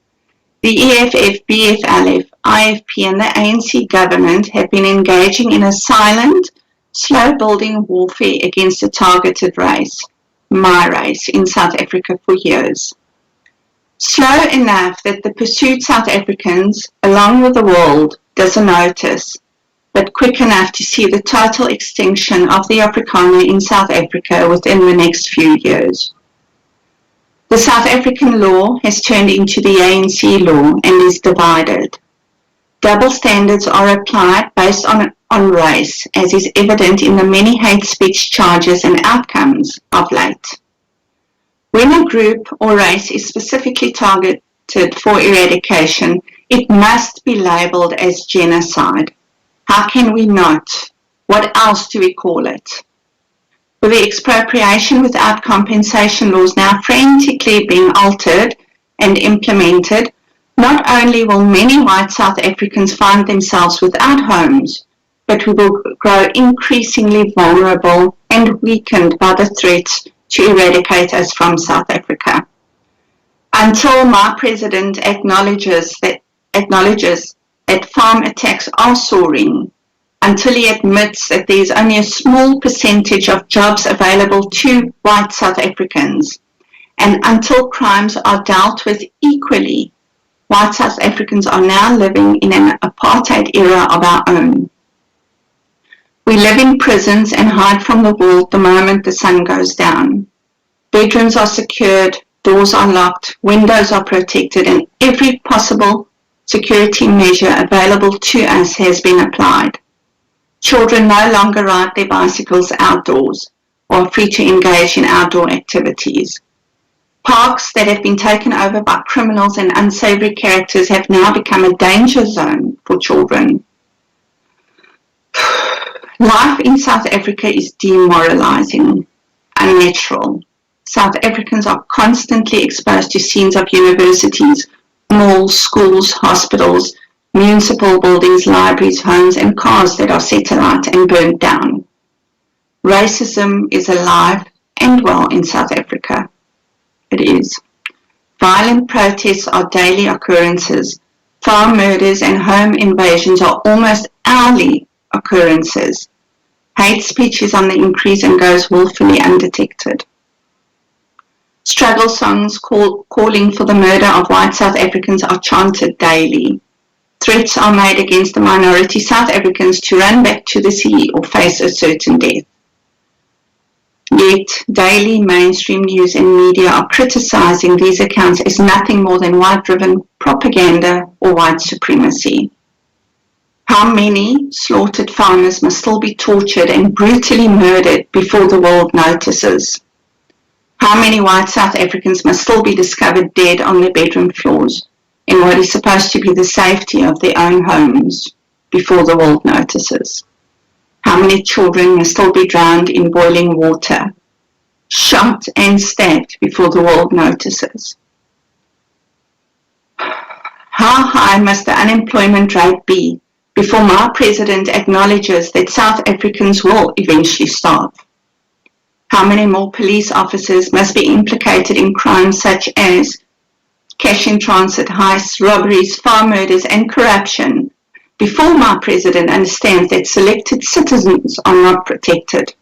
The EFF, BFLF, IFP and the ANC government have been engaging in a silent, slow-building warfare against a targeted race, my race, in South Africa for years. Slow enough that the pursued South Africans, along with the world, doesn't notice, but quick enough to see the total extinction of the Afrikaner in South Africa within the next few years. The South African law has turned into the ANC law and is divided. Double standards are applied based on race, as is evident in the many hate speech charges and outcomes of late. When a group or race is specifically targeted for eradication, it must be labelled as genocide. How can we not? What else do we call it? With the expropriation without compensation laws now frantically being altered and implemented, not only will many white South Africans find themselves without homes, but we will grow increasingly vulnerable and weakened by the threats to eradicate us from South Africa. Until my president acknowledges that farm attacks are soaring, until he admits that there is only a small percentage of jobs available to white South Africans, and until crimes are dealt with equally, white South Africans are now living in an apartheid era of our own. We live in prisons and hide from the world the moment the sun goes down. Bedrooms are secured, doors are locked, windows are protected, and every possible security measure available to us has been applied. Children no longer ride their bicycles outdoors or are free to engage in outdoor activities. Parks that have been taken over by criminals and unsavory characters have now become a danger zone for children. Life in South Africa is demoralizing, unnatural. South Africans are constantly exposed to scenes of universities, malls, schools, hospitals, municipal buildings, libraries, homes, and cars that are set alight and burnt down. Racism is alive and well in South Africa. It is. Violent protests are daily occurrences. Farm murders and home invasions are almost hourly occurrences. Hate speech is on the increase and goes willfully undetected. Struggle songs calling for the murder of white South Africans are chanted daily. Threats are made against the minority South Africans to run back to the sea or face a certain death. Yet, daily mainstream news and media are criticizing these accounts as nothing more than white-driven propaganda or white supremacy. How many slaughtered farmers must still be tortured and brutally murdered before the world notices? How many white South Africans must still be discovered dead on their bedroom floors in what is supposed to be the safety of their own homes before the world notices? How many children must still be drowned in boiling water, shot and stabbed before the world notices? How high must the unemployment rate be before my president acknowledges that South Africans will eventually starve? How many more police officers must be implicated in crimes such as cash in transit heists, robberies, farm murders, and corruption before my president understands that selected citizens are not protected?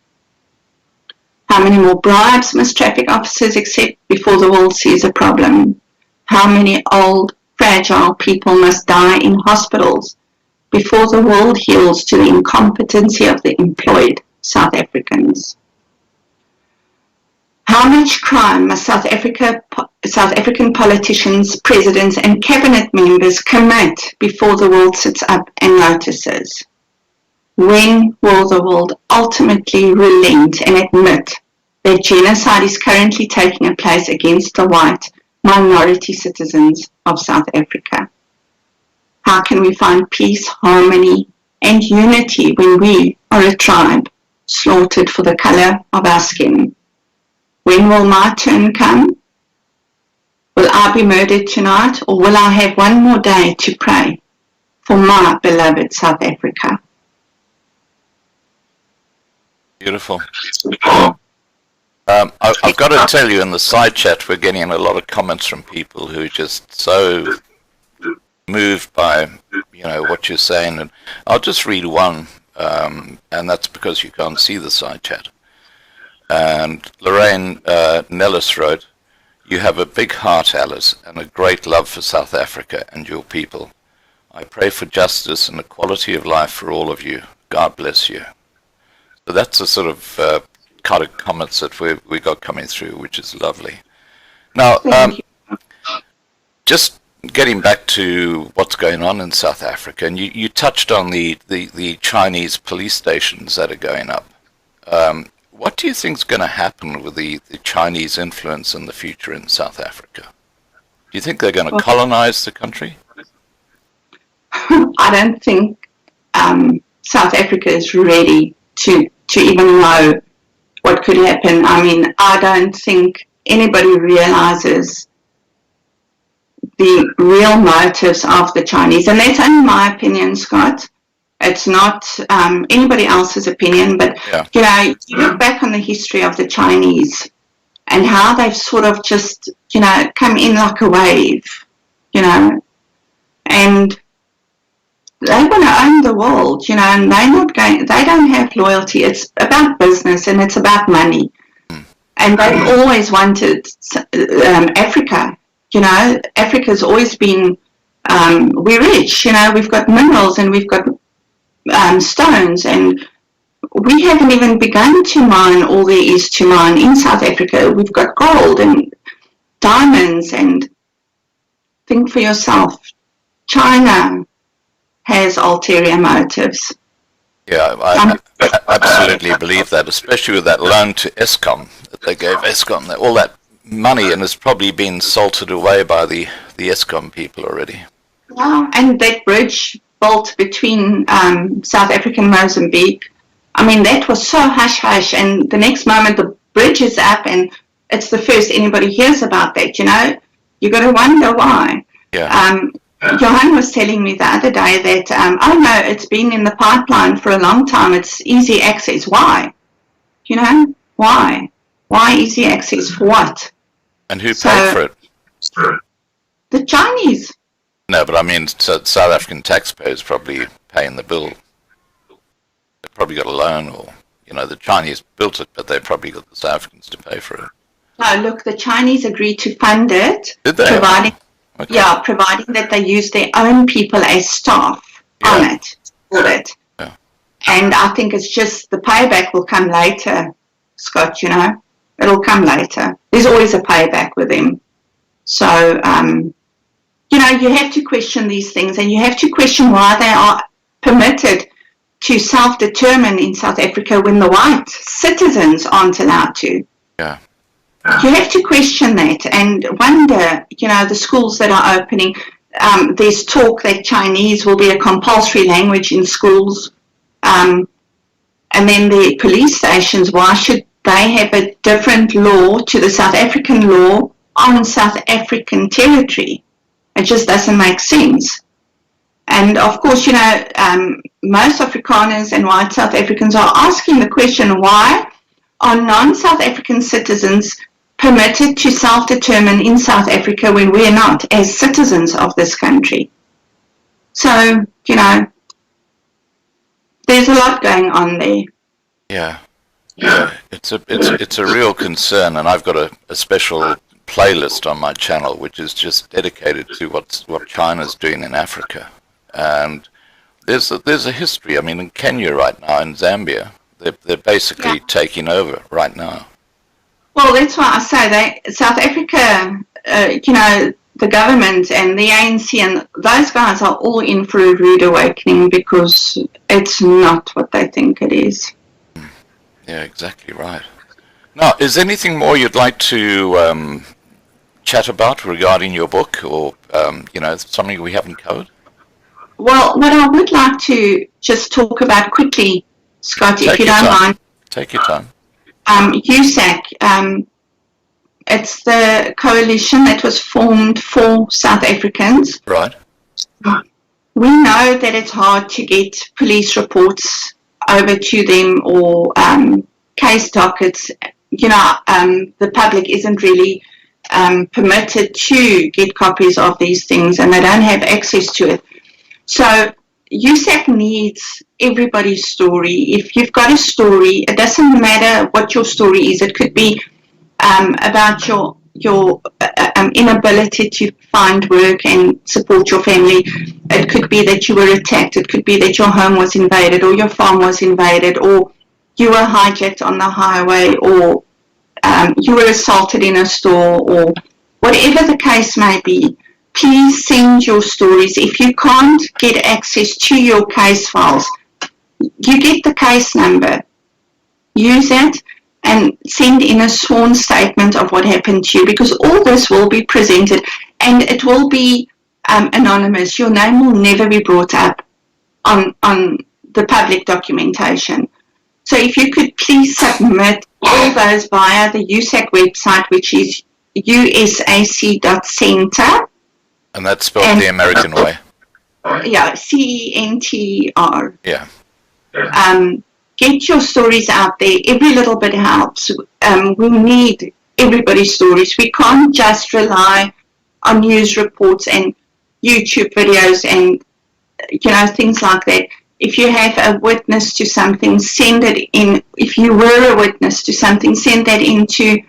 How many more bribes must traffic officers accept before the world sees a problem? How many old, fragile people must die in hospitals before the world heals to the incompetency of the employed South Africans? How much crime must South African politicians, presidents, and cabinet members commit before the world sits up and notices? When will the world ultimately relent and admit that genocide is currently taking place against the white minority citizens of South Africa? How can we find peace, harmony, and unity when we are a tribe slaughtered for the color of our skin? When will my turn come? Will I be murdered tonight, or will I have one more day to pray for my beloved South Africa? Beautiful. I've got to tell you, in the side chat, we're getting a lot of comments from people who are just so moved by, what you're saying. And I'll just read one, and that's because you can't see the side chat. And Lorraine Nellis wrote, "You have a big heart, Alice, and a great love for South Africa and your people. I pray for justice and equality of life for all of you. God bless you." So that's the sort of kind of comments that we got coming through, which is lovely. Now, Thank you. just getting back to what's going on in South Africa, and you touched on the Chinese police stations that are going up. What do you think is going to happen with the Chinese influence in the future in South Africa? Do you think they're going to colonize the country? I don't think South Africa is ready to even know what could happen. I mean, I don't think anybody realizes the real motives of the Chinese. And that's only my opinion, Scott. It's not anybody else's opinion. But, you look back on the history of the Chinese and how they've sort of just, come in like a wave, and they want to own the world, and they don't have loyalty. It's about business and it's about money. And they've always wanted Africa. Africa's always been, we're rich, we've got minerals and we've got stones, and we haven't even begun to mine all there is to mine in South Africa. We've got gold and diamonds, and think for yourself, China has ulterior motives. Yeah, I absolutely believe that, especially with that loan to Eskom that they gave Eskom, all that money, and it's probably been salted away by the Eskom people already. Yeah, and that bridge built between South Africa and Mozambique, I mean, that was so hush-hush, and the next moment the bridge is up and it's the first anybody hears about that, You got to wonder why. Yeah. Johan was telling me the other day that, no, it's been in the pipeline for a long time. It's easy access. Why? Why? Why easy access? For what? And who paid for it? The Chinese. No, but I mean, South African taxpayers probably paying the bill. They probably got a loan, or, the Chinese built it, but they probably got the South Africans to pay for it. No, look, the Chinese agreed to fund it. Did they? Providing that they use their own people as staff on it, for it. Yeah. And I think it's just the payback will come later, Scott, It'll come later. There's always a payback with them. So, you have to question these things, and you have to question why they are permitted to self-determine in South Africa when the white citizens aren't allowed to. Yeah. You have to question that and wonder, the schools that are opening, there's talk that Chinese will be a compulsory language in schools. And then the police stations, why should they have a different law to the South African law on South African territory? It just doesn't make sense. And of course, most Afrikaners and white South Africans are asking the question, why are non-South African citizens permitted to self-determine in South Africa when we're not, as citizens of this country? So, there's a lot going on there. Yeah. It's a real concern, and I've got a special playlist on my channel which is just dedicated to what China's doing in Africa. And there's a history. I mean, in Kenya right now, in Zambia, they're basically taking over right now. Well, that's why I say South Africa, the government and the ANC and those guys are all in for a rude awakening, because it's not what they think it is. Yeah, exactly right. Now, is there anything more you'd like to chat about regarding your book, or something we haven't covered? Well, what I would like to just talk about quickly, Scott, if you don't mind. Take your time. USAC, it's the coalition that was formed for South Africans. Right. We know that it's hard to get police reports over to them, or case dockets. The public isn't really permitted to get copies of these things, and they don't have access to it. So USAC needs everybody's story. If you've got a story, it doesn't matter what your story is. It could be about your inability to find work and support your family. It could be that you were attacked. It could be that your home was invaded, or your farm was invaded, or you were hijacked on the highway, or you were assaulted in a store, or whatever the case may be, please send your stories. If you can't get access to your case files, you get the case number. Use that and send in a sworn statement of what happened to you, because all this will be presented and it will be anonymous. Your name will never be brought up on the public documentation. So if you could please submit all those via the USAC website, which is usac.center. And that's spelled the American way. Yeah, CENTR. Yeah. Get your stories out there. Every little bit helps. We need everybody's stories. We can't just rely on news reports and YouTube videos and things like that. If you have a witness to something, send it in. If you were a witness to something, send that into.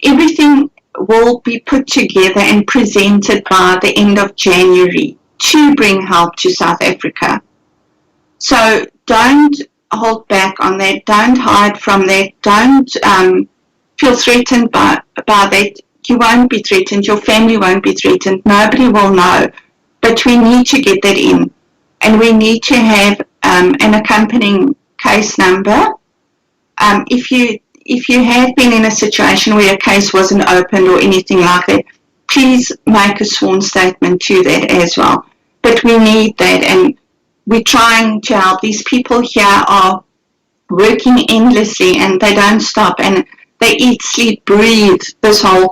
Everything will be put together and presented by the end of January to bring help to South Africa. So don't hold back on that. Don't hide from that. Don't feel threatened by that. You won't be threatened. Your family won't be threatened. Nobody will know. But we need to get that in. And we need to have an accompanying case number. If you have been in a situation where a case wasn't opened or anything like that, please make a sworn statement to that as well. But we need that, and we're trying to help. These people here are working endlessly and they don't stop, and they eat, sleep, breathe this whole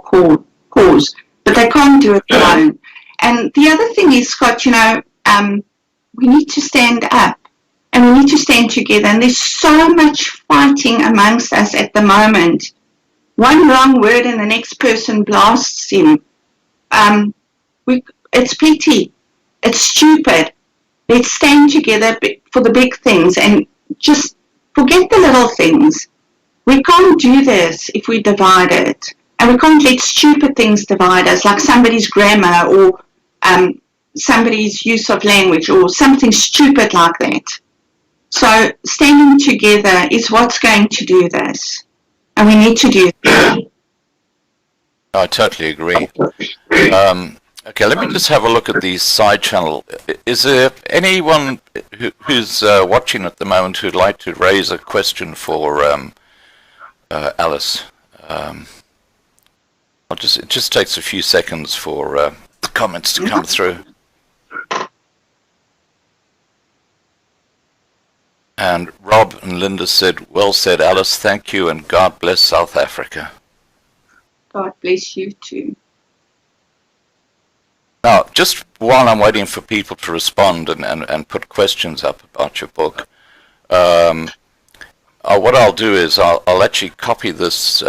cause, but they can't do it alone. And the other thing is, Scott, we need to stand up and we need to stand together, and there's so much fighting amongst us at the moment. One wrong word and the next person blasts him. It's petty. It's stupid. Let's stand together for the big things and just forget the little things. We can't do this if we divide it. And we can't let stupid things divide us, like somebody's grammar or somebody's use of language or something stupid like that. So standing together is what's going to do this. And we need to do that. I totally agree. Okay, let me just have a look at the side channel. Is there anyone who's watching at the moment who'd like to raise a question for Alice? It just takes a few seconds for the comments to come through. And Rob and Linda said, "Well said, Alice. Thank you, and God bless South Africa." God bless you too. Now, just while I'm waiting for people to respond and put questions up about your book, what I'll do is I'll actually copy this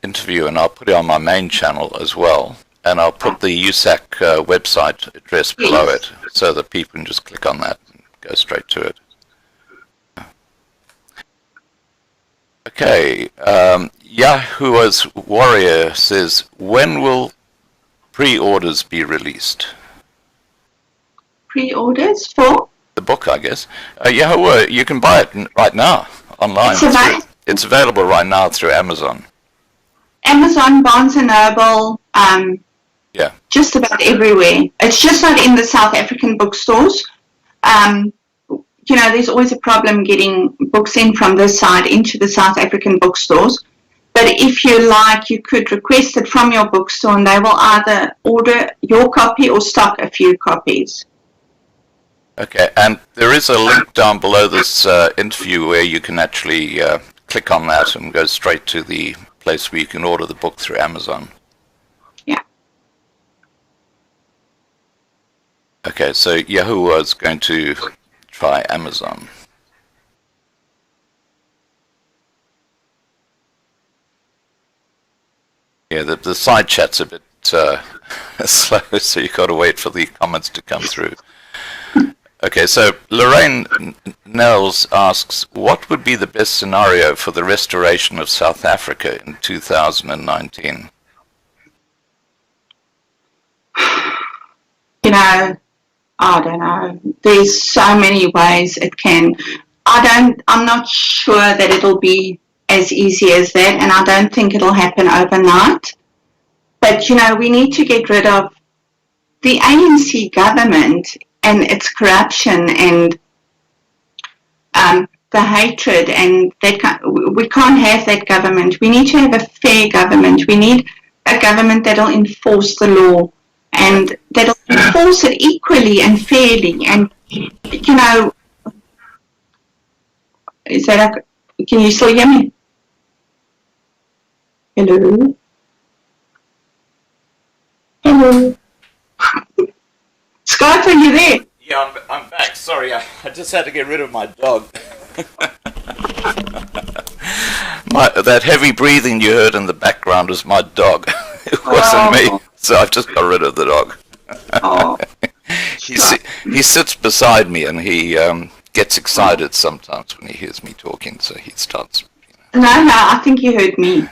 interview and I'll put it on my main channel as well. And I'll put the USAC website address below it so that people can just click on that and go straight to it. Okay, Yahuwah's Warrior says, when will pre-orders be released? Pre-orders for? The book, I guess. Yahuwah, you can buy it right now online. It's available right now through Amazon. Amazon, Barnes & Noble, just about everywhere. It's just not in the South African bookstores. There's always a problem getting books in from this side into the South African bookstores. But if you like, you could request it from your bookstore and they will either order your copy or stock a few copies. Okay, and there is a link down below this interview where you can actually click on that and go straight to the place where you can order the book through Amazon. Yeah. Okay, so Yahuwah is going to try Amazon. Yeah, the side chat's a bit slow, so you've got to wait for the comments to come through. Okay, so Lorraine Nels asks, what would be the best scenario for the restoration of South Africa in 2019? I don't know. There's so many ways it can. I'm not sure that it'll be as easy as that, and I don't think it'll happen overnight. But, we need to get rid of the ANC government and its corruption and the hatred, and we can't have that government. We need to have a fair government. We need a government that'll enforce the law and that'll enforce it equally and fairly. And, is that can you still hear me? Hello? Hello? Scott, are you there? Yeah, I'm back. Sorry, I just had to get rid of my dog. That heavy breathing you heard in the background was my dog. It wasn't me, so I've just got rid of the dog. Oh. He sits beside me and he gets excited sometimes when he hears me talking, so he starts. No, I think you heard me.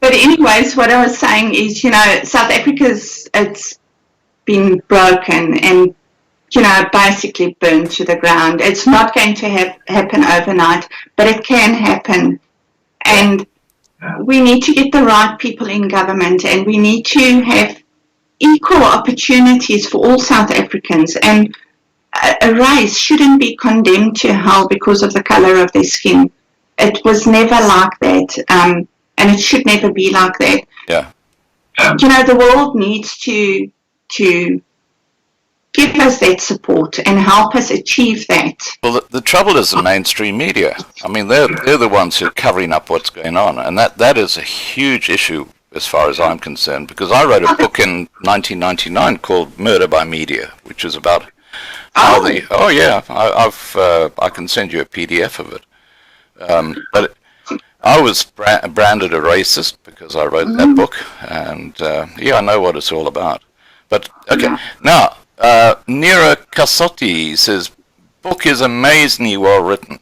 But anyways, what I was saying is, South Africa's, it's been broken and, basically burned to the ground. It's not going to happen overnight, but it can happen. And we need to get the right people in government, and we need to have equal opportunities for all South Africans. And a race shouldn't be condemned to hell because of the color of their skin. It was never like that, and it should never be like that. Yeah. The world needs to give us that support and help us achieve that. Well, the trouble is the mainstream media. I mean, they're the ones who are covering up what's going on, and that is a huge issue as far as I'm concerned, because I wrote a book in 1999 called Murder by Media, which is about how I can send you a PDF of it. But I was branded a racist because I wrote that book, and I know what it's all about. But okay, now Nira Kasoti says book is amazingly well written,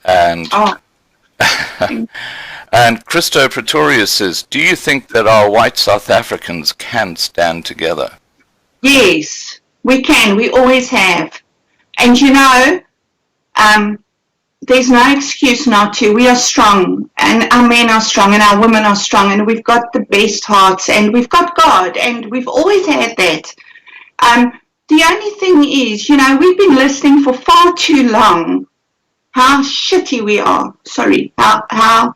and and Christo Pretorius says, do you think that our white South Africans can stand together? Yes, we can. We always have, and there's no excuse not to. We are strong, and our men are strong, and our women are strong, and we've got the best hearts, and we've got God, and we've always had that. The only thing is, we've been listening for far too long how shitty we are. Sorry, how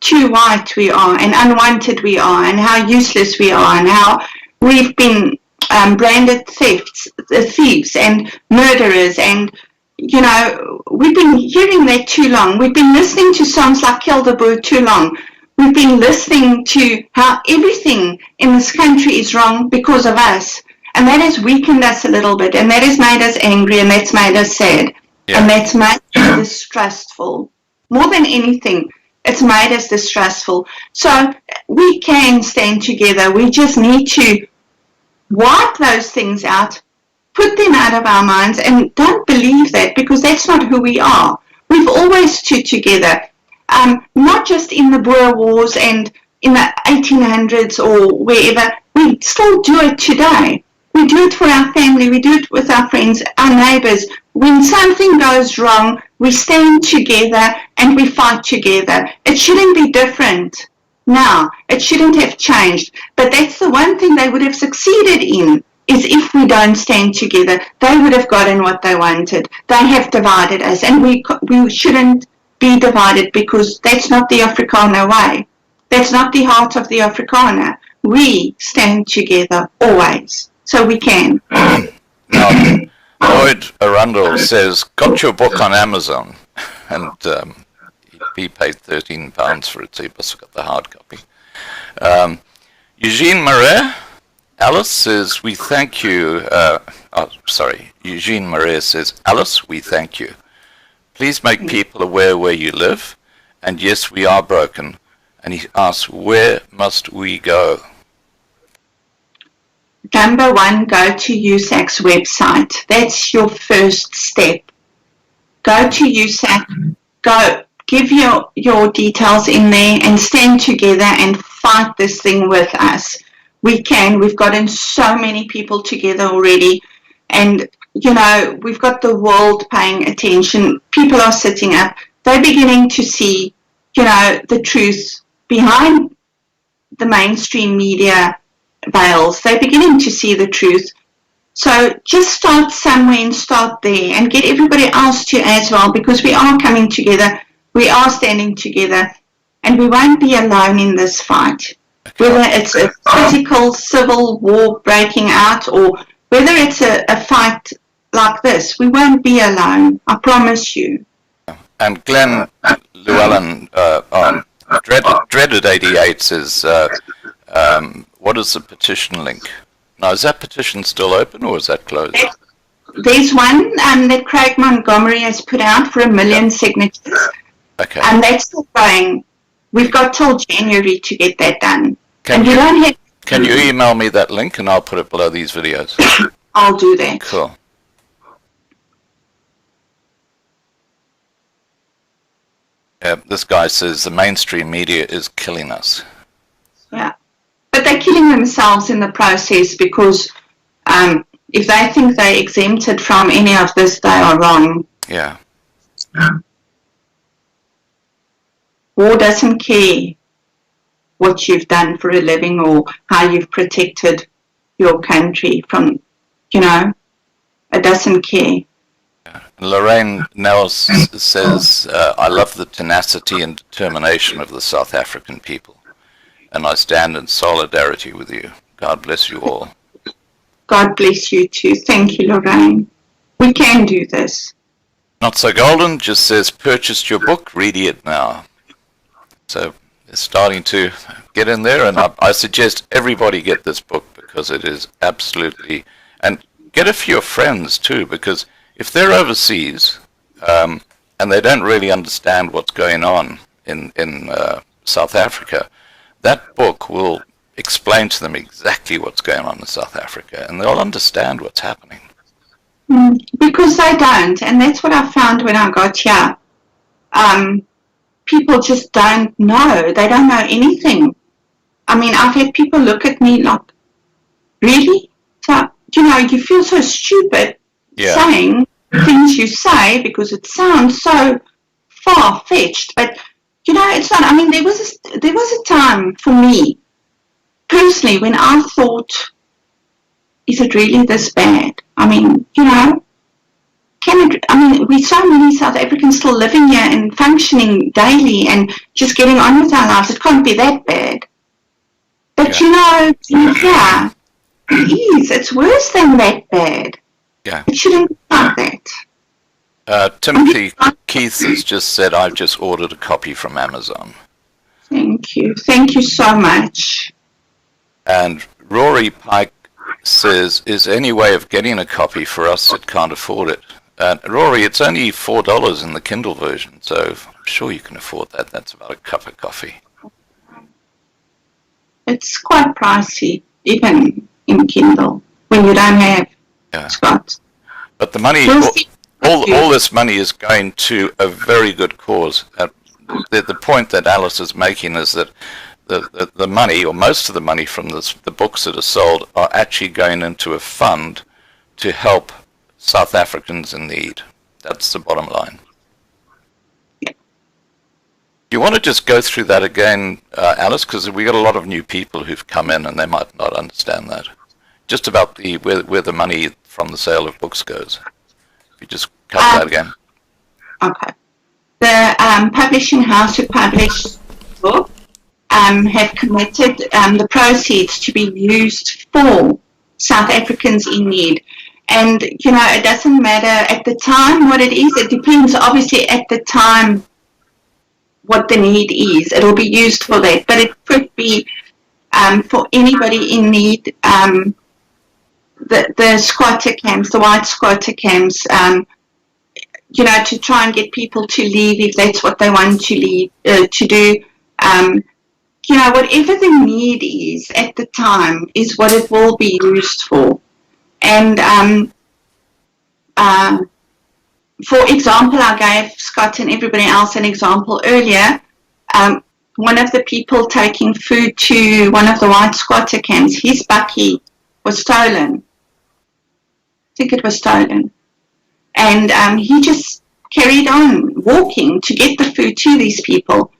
too white we are, and unwanted we are, and how useless we are, and how we've been branded thieves and murderers, and we've been hearing that too long. We've been listening to songs like Kill the Boer too long. We've been listening to how everything in this country is wrong because of us. And that has weakened us a little bit. And that has made us angry. And that's made us sad. Yeah. And that's made us distrustful. More than anything, it's made us distrustful. So we can stand together. We just need to wipe those things out, put them out of our minds, and don't believe that, because that's not who we are. We've always stood together, not just in the Boer Wars and in the 1800s or wherever. We still do it today. We do it for our family. We do it with our friends, our neighbors. When something goes wrong, we stand together and we fight together. It shouldn't be different now. It shouldn't have changed. But that's the one thing they would have succeeded in, is if we don't stand together. They would have gotten what they wanted. They have divided us, and we shouldn't be divided, because that's not the Afrikaner way. That's not the heart of the Afrikaner. We stand together always, so we can. Now, Lloyd Arundel says, got your book on Amazon, and he paid £13 for it, so he must have got the hard copy. Eugene Marais, Alice says, we thank you. Eugene Marais says, Alice, we thank you. Please make people aware where you live, and yes, we are broken. And he asks, where must we go? Number one, go to USAC's website. That's your first step. Go to USAC, go give your details in there and stand together and fight this thing with us. We can. We've gotten so many people together already, and we've got the world paying attention. People are sitting up. They're beginning to see, the truth behind the mainstream media veils. They're beginning to see the truth. So just start somewhere and start there and get everybody else to as well, because we are coming together, we are standing together, and we won't be alone in this fight. Whether it's a physical civil war breaking out or whether it's a fight like this, we won't be alone, I promise you. And Glenn Llewellyn on Dreaded 88 says, what is the petition link? Now, is that petition still open or is that closed? There's one that Craig Montgomery has put out for 1 million signatures. Okay. And that's still going. We've got till January to get that done. Can you email me that link and I'll put it below these videos? I'll do that. Cool. This guy says the mainstream media is killing us. Yeah. But they're killing themselves in the process, because if they think they're exempted from any of this, they are wrong. Yeah. War doesn't care what you've done for a living or how you've protected your country from, it doesn't care. Lorraine Nels says, I love the tenacity and determination of the South African people, and I stand in solidarity with you. God bless you all. God bless you too. Thank you, Lorraine. We can do this. Not So Golden just says, purchased your book, reading it now. So it's starting to get in there, and I suggest everybody get this book because it is absolutely, and get a few friends too, because if they're overseas and they don't really understand what's going on in South Africa, that book will explain to them exactly what's going on in South Africa, and they'll understand what's happening. Because they don't, and that's what I found when I got here. People just don't know. They don't know anything. I mean, I've had people look at me like, really? So, you feel so stupid saying things you say because it sounds so far-fetched. But, it's not. I mean, there was a time for me, personally, when I thought, is it really this bad? I mean, we're so many South Africans still living here and functioning daily and just getting on with our lives. It can't be that bad. But yeah, it is. It's worse than that bad. Yeah. It shouldn't be like that. Timothy Keith has just said, I've just ordered a copy from Amazon. Thank you. Thank you so much. And Rory Pike says, is there any way of getting a copy for us that can't afford it? Rory, it's only $4 in the Kindle version, so I'm sure you can afford that. That's about a cup of coffee. It's quite pricey, even in Kindle, when you don't have Scott. But the money, all this money is going to a very good cause. The point that Alice is making is that the money, or most of the money from the books that are sold, are actually going into a fund to help South Africans in need. That's the bottom line. Yeah. You want to just go through that again, Alice, because we got a lot of new people who've come in and they might not understand that. Just about where the money from the sale of books goes. If you just cover that again. Okay. The publishing house who published the book have committed the proceeds to be used for South Africans in need. And, it doesn't matter at the time what it is. It depends, obviously, at the time what the need is. It'll be used for that. But it could be for anybody in need. The squatter camps, the white squatter camps, to try and get people to leave if that's what they want to leave, to do. Whatever the need is at the time is what it will be used for. And for example, I gave Scott and everybody else an example earlier. One of the people taking food to one of the white squatter camps, his bakkie was stolen. I think it was stolen. And he just carried on walking to get the food to these people.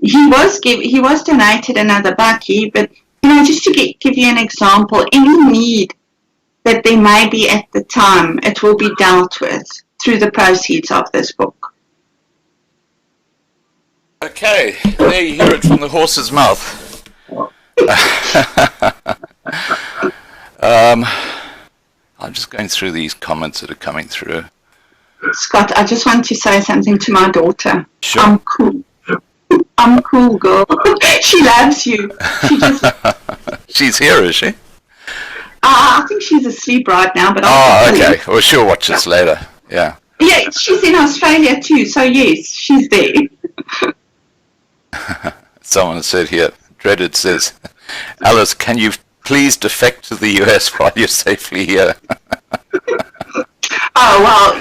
he was donated another bakkie, but just to give you an example, any need that there may be at the time, it will be dealt with through the proceeds of this book. Okay, there you hear it from the horse's mouth. I'm just going through these comments that are coming through. Scott, I just want to say something to my daughter. Sure. I'm cool. I'm cool, girl. She loves you. She's here, is she? I think she's asleep right now, but okay. Well, she'll watch this later. Yeah. Yeah, she's in Australia too, so yes, she's there. Someone said here, Dreaded says, Alice, can you please defect to the US while you're safely here? Oh, well,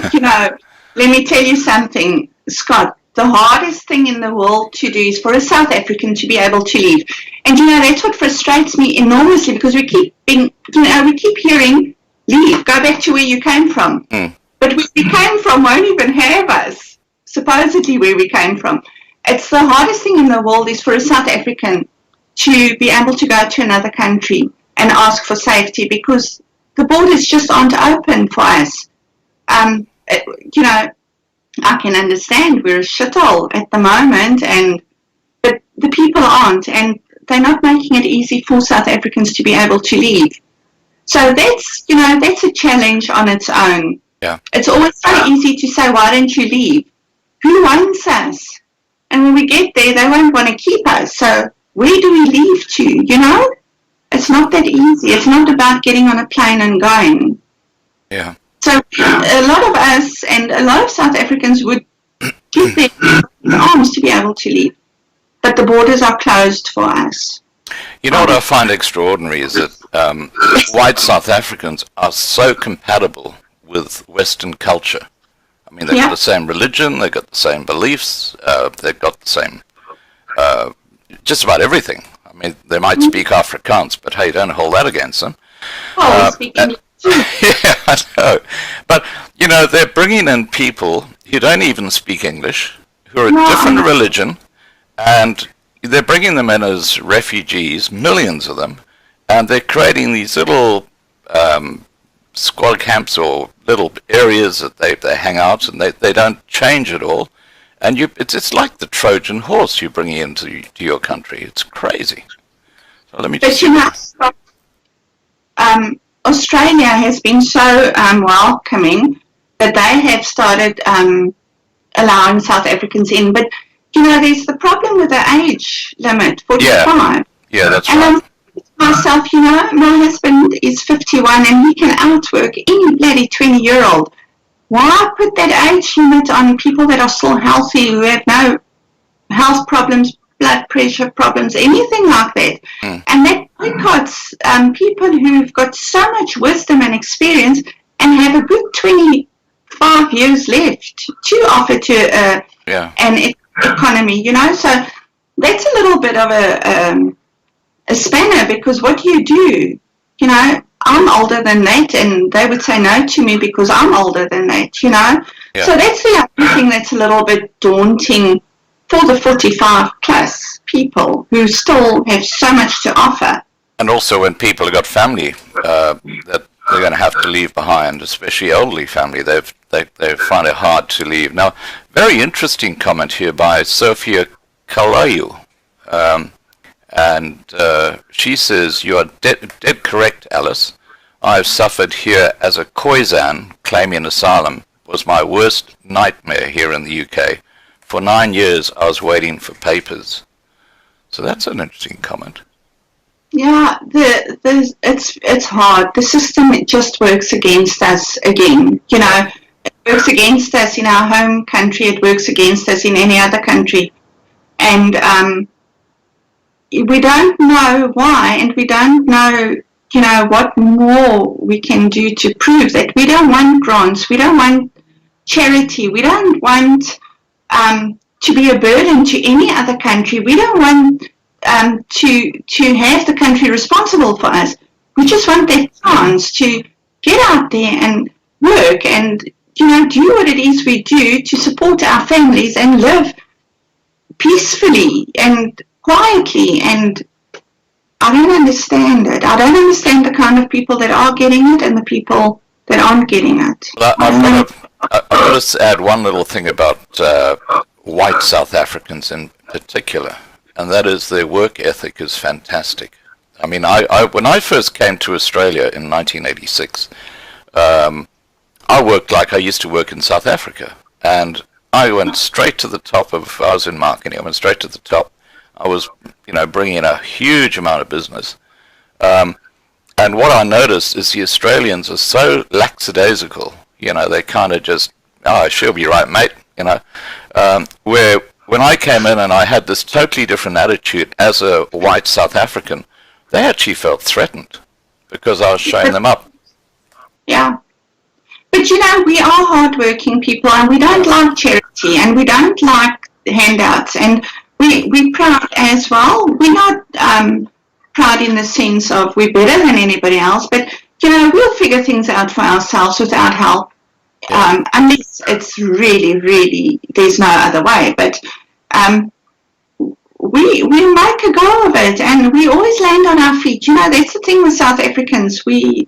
let me tell you something, Scott. The hardest thing in the world to do is for a South African to be able to leave. And, that's what frustrates me enormously, because we keep hearing, leave, go back to where you came from. Mm. But where we came from won't even have us, supposedly where we came from. It's the hardest thing in the world is for a South African to be able to go to another country and ask for safety, because the borders just aren't open for us. I can understand we're a shithole at the moment, but the people aren't, and they're not making it easy for South Africans to be able to leave. So that's a challenge on its own. Yeah. It's always so easy to say, why don't you leave? Who wants us? And when we get there, they won't want to keep us. So where do we leave to, It's not that easy. It's not about getting on a plane and going. Yeah. So a lot of us and a lot of South Africans would give their arms to be able to leave. But the borders are closed for us. You know what I find extraordinary is that white South Africans are so compatible with Western culture. I mean, they've got the same religion, they've got the same beliefs, they've got the same, just about everything. I mean, they might speak Afrikaans, but hey, don't hold that against them. Oh, we speak English too. Yeah, I know. But, they're bringing in people who don't even speak English, who are a different religion, and they're bringing them in as refugees, millions of them, and they're creating these little squad camps or little areas that they hang out, and they don't change at all. And it's like the Trojan horse you're bringing into your country. It's crazy. So let me just... But Australia has been so welcoming that they have started allowing South Africans in. But, there's the problem with the age limit, 45. Yeah, that's and right. Myself, my husband is 51 and he can outwork any bloody 20-year-old. Why put that age limit on people that are still healthy, who have no health problems, blood pressure problems, anything like that? Mm. And that boycotts people who've got so much wisdom and experience and have a good 25 years left to offer to an economy, So that's a little bit of a spanner, because what do you do? I'm older than that, and they would say no to me because I'm older than that, Yeah. So that's the other thing that's a little bit daunting for the 45 plus people who still have so much to offer. And also when people have got family that they're going to have to leave behind, especially elderly family, they find it hard to leave. Now, very interesting comment here by Sophia Kalayu. And she says, you are dead correct, Alice. I've suffered here as a Khoisan claiming asylum. It was my worst nightmare here in the UK. For 9 years, I was waiting for papers. So that's an interesting comment. Yeah, it's hard. The system, it just works against us again. It works against us in our home country. It works against us in any other country. And we don't know why, and we don't know, what more we can do to prove that. We don't want grants. We don't want charity. We don't want to be a burden to any other country. We don't want to have the country responsible for us. We just want that chance to get out there and work and, do what it is we do to support our families and live peacefully and quietly, and I don't understand it. I don't understand the kind of people that are getting it and the people that aren't getting it. Well, I've got to add one little thing about white South Africans in particular, and that is their work ethic is fantastic. I mean, when I first came to Australia in 1986, I worked like I used to work in South Africa, and I went straight to the top of, I was in marketing, I went straight to the top. I was, bringing in a huge amount of business. And what I noticed is the Australians are so lackadaisical, they kind of just, oh, she'll be right, mate, where when I came in and I had this totally different attitude as a white South African, they actually felt threatened because I was showing them up. Yeah. But we are hardworking people, and we don't like charity, and we don't like handouts, and we're proud as well. We're not proud in the sense of we're better than anybody else, but we'll figure things out for ourselves without help, unless it's really, really there's no other way. But we make a go of it, and we always land on our feet. That's the thing with South Africans. We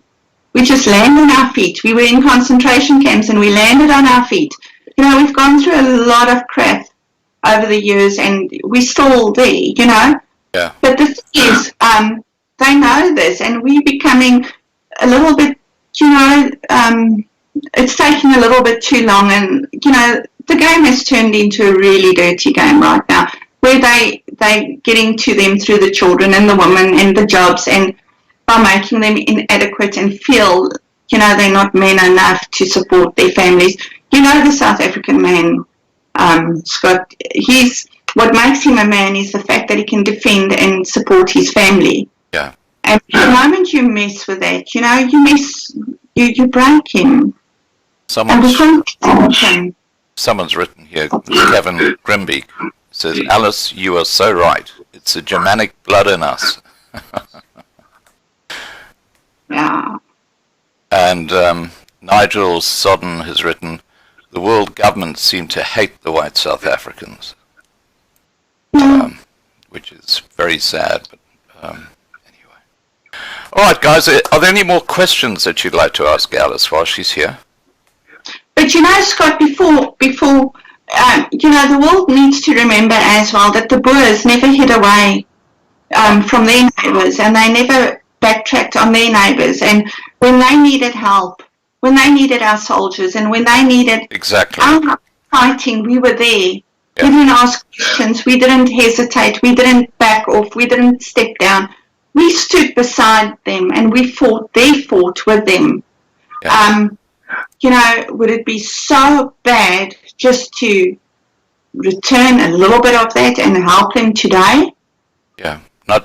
just land on our feet. We were in concentration camps and we landed on our feet. We've gone through a lot of crap over the years, and we're still there, Yeah. But the thing is, they know this, and we're becoming a little bit, it's taking a little bit too long, and, the game has turned into a really dirty game right now, where they getting to them through the children and the women and the jobs, and by making them inadequate and feel, they're not men enough to support their families. The South African man, Scott, what makes him a man is the fact that he can defend and support his family. Yeah. And the moment you mess with that, you break him. Someone's written here, Kevin Grimbeek says, Alice, you are so right. It's the Germanic blood in us. Yeah. And Nigel Sodden has written, the world government seem to hate the white South Africans, which is very sad. But anyway. All right, guys, are there any more questions that you'd like to ask Alice while she's here? But Scott, before the world needs to remember as well that the Boers never hid away from their neighbours, and they never backtracked on their neighbours, and when they needed help, when they needed our soldiers, and when they needed our fighting, we were there. Yeah. We didn't ask questions, we didn't hesitate, we didn't back off, we didn't step down. We stood beside them, and they fought with them. Yeah. Would it be so bad just to return a little bit of that and help them today? Yeah.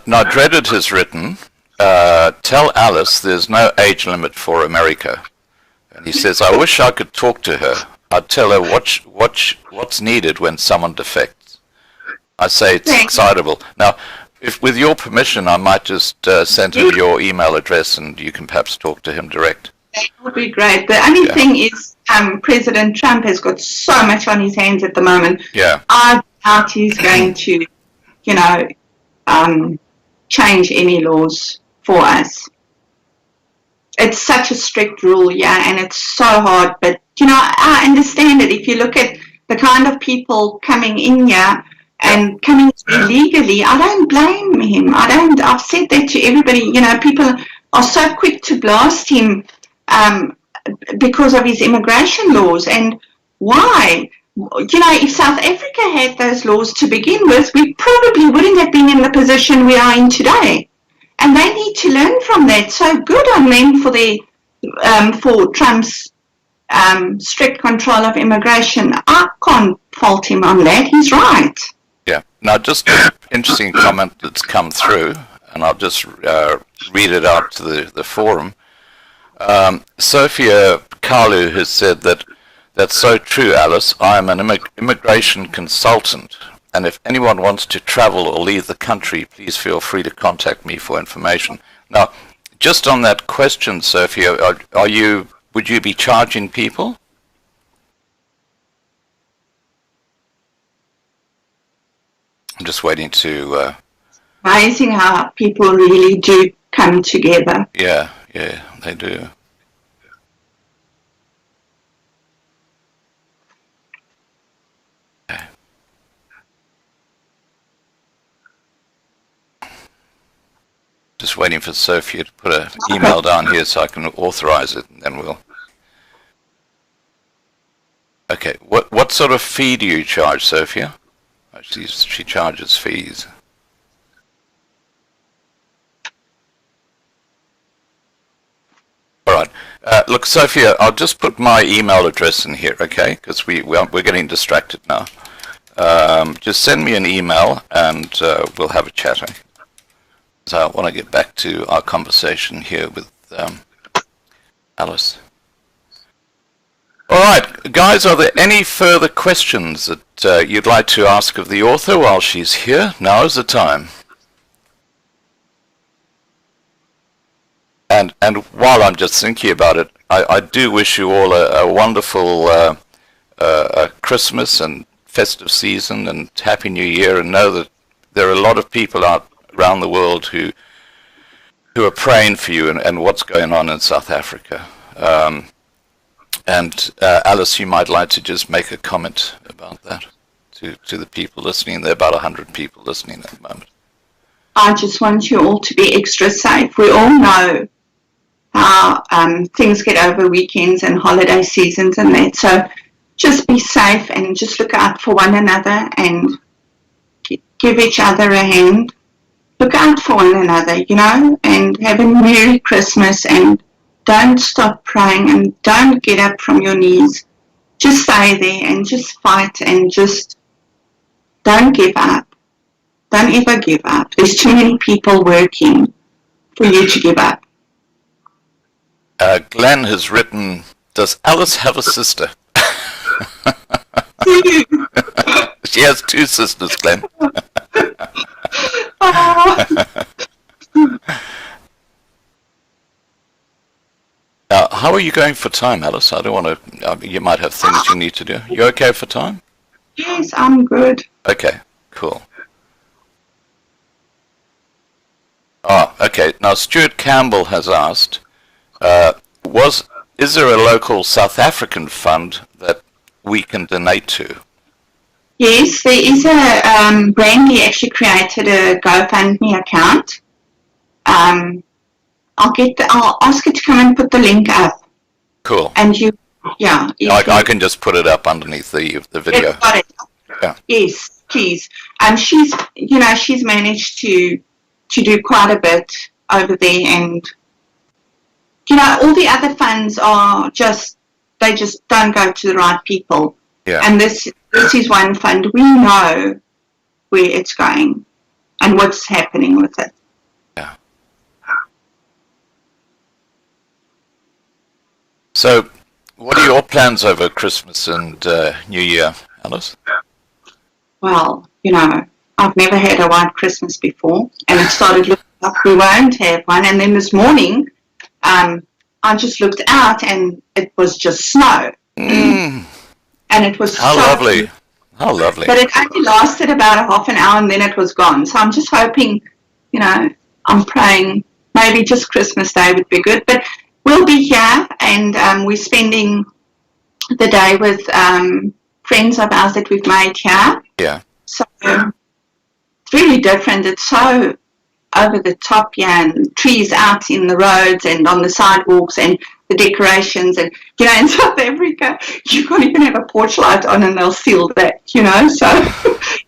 Now Dreaded has written, tell Alice there's no age limit for America. And he says, I wish I could talk to her. I'd tell her what's needed when someone defects. I say it's excitable. Now, if with your permission, I might just send him your email address, and you can perhaps talk to him direct. That would be great. The only thing is, President Trump has got so much on his hands at the moment. Yeah. I doubt he's going to, change any laws for us. It's such a strict rule, and it's so hard. But, I understand it. If you look at the kind of people coming in here and coming illegally, I don't blame him. I've said that to everybody. People are so quick to blast him because of his immigration laws. And why? If South Africa had those laws to begin with, we probably wouldn't have been in the position we are in today. And they need to learn from that. So good on them for Trump's strict control of immigration. I can't fault him on that. He's right. Yeah. Now, just an interesting comment that's come through, and I'll just read it out to the forum. Sophia Kalu has said that's so true, Alice. I am an immigration consultant, and if anyone wants to travel or leave the country, please feel free to contact me for information. Now, just on that question, Sophia, would you be charging people? I'm just waiting to. Amazing how people really do come together. Yeah, they do. Okay. Just waiting for Sophia to put an email down here so I can authorize it, and then we'll. Okay, what sort of fee do you charge, Sophia? Oh, she charges fees. All right. Look, Sophia, I'll just put my email address in here, okay? Because we're getting distracted now. Just send me an email and we'll have a chat. Okay? So I want to get back to our conversation here with Alice. All right, guys, are there any further questions that you'd like to ask of the author while she's here? Now is the time. And while I'm just thinking about it, I do wish you all a wonderful Christmas and festive season and Happy New Year, and know that there are a lot of people out around the world who are praying for you and what's going on in South Africa. And Alice, you might like to just make a comment about that to the people listening. There are about 100 people listening at the moment. I just want you all to be extra safe. We all know how things get over weekends and holiday seasons and that. So just be safe and just look out for one another and give each other a hand. Look out for one another, you know, and have a Merry Christmas, and don't stop praying and don't get up from your knees. Just stay there and just fight and just don't give up. Don't ever give up. There's too many people working for you to give up. Glenn has written, does Alice have a sister? She has two sisters, Glenn. How are you going for time, Alice? I don't want to, you might have things you need to do. You okay for time? Yes, I'm good. Okay, cool. Okay. Now, Stuart Campbell has asked, is there a local South African fund that we can donate to? Yes, there is a, Brandy actually created a GoFundMe account. I'll ask her to come and put the link up. Cool. And I can just put it up underneath the video. Got it. Yeah. Yes, please. She's managed to do quite a bit over there, and all the other funds are they just don't go to the right people. Yeah. And this is one fund we know where it's going and what's happening with it. Yeah. So, what are your plans over Christmas and New Year, Alice? Well, I've never had a white Christmas before, and it started looking like we won't have one. And then this morning, I just looked out, and it was just snow. Mm. And it was How lovely. How lovely. But it only lasted about a half an hour, and then it was gone. So I'm just hoping, I'm praying maybe just Christmas Day would be good. But we'll be here, and we're spending the day with friends of ours that we've made here. Yeah. So it's really different. It's so over the top here, and trees out in the roads and on the sidewalks, and the decorations. And in South Africa, you can't even have a porch light on and they'll seal that, so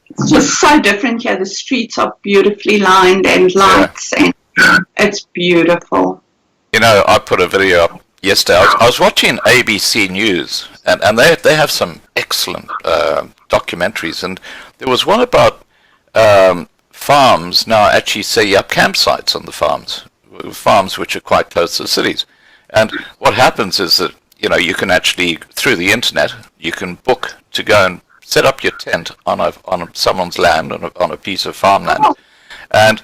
it's just so different here. The streets are beautifully lined and lights, and it's beautiful. I put a video up yesterday. I was watching ABC News, and they have some excellent documentaries, and there was one about farms now actually setting up campsites on the farms which are quite close to the cities. And what happens is that, you can actually, through the internet, you can book to go and set up your tent on someone's land, on a piece of farmland. And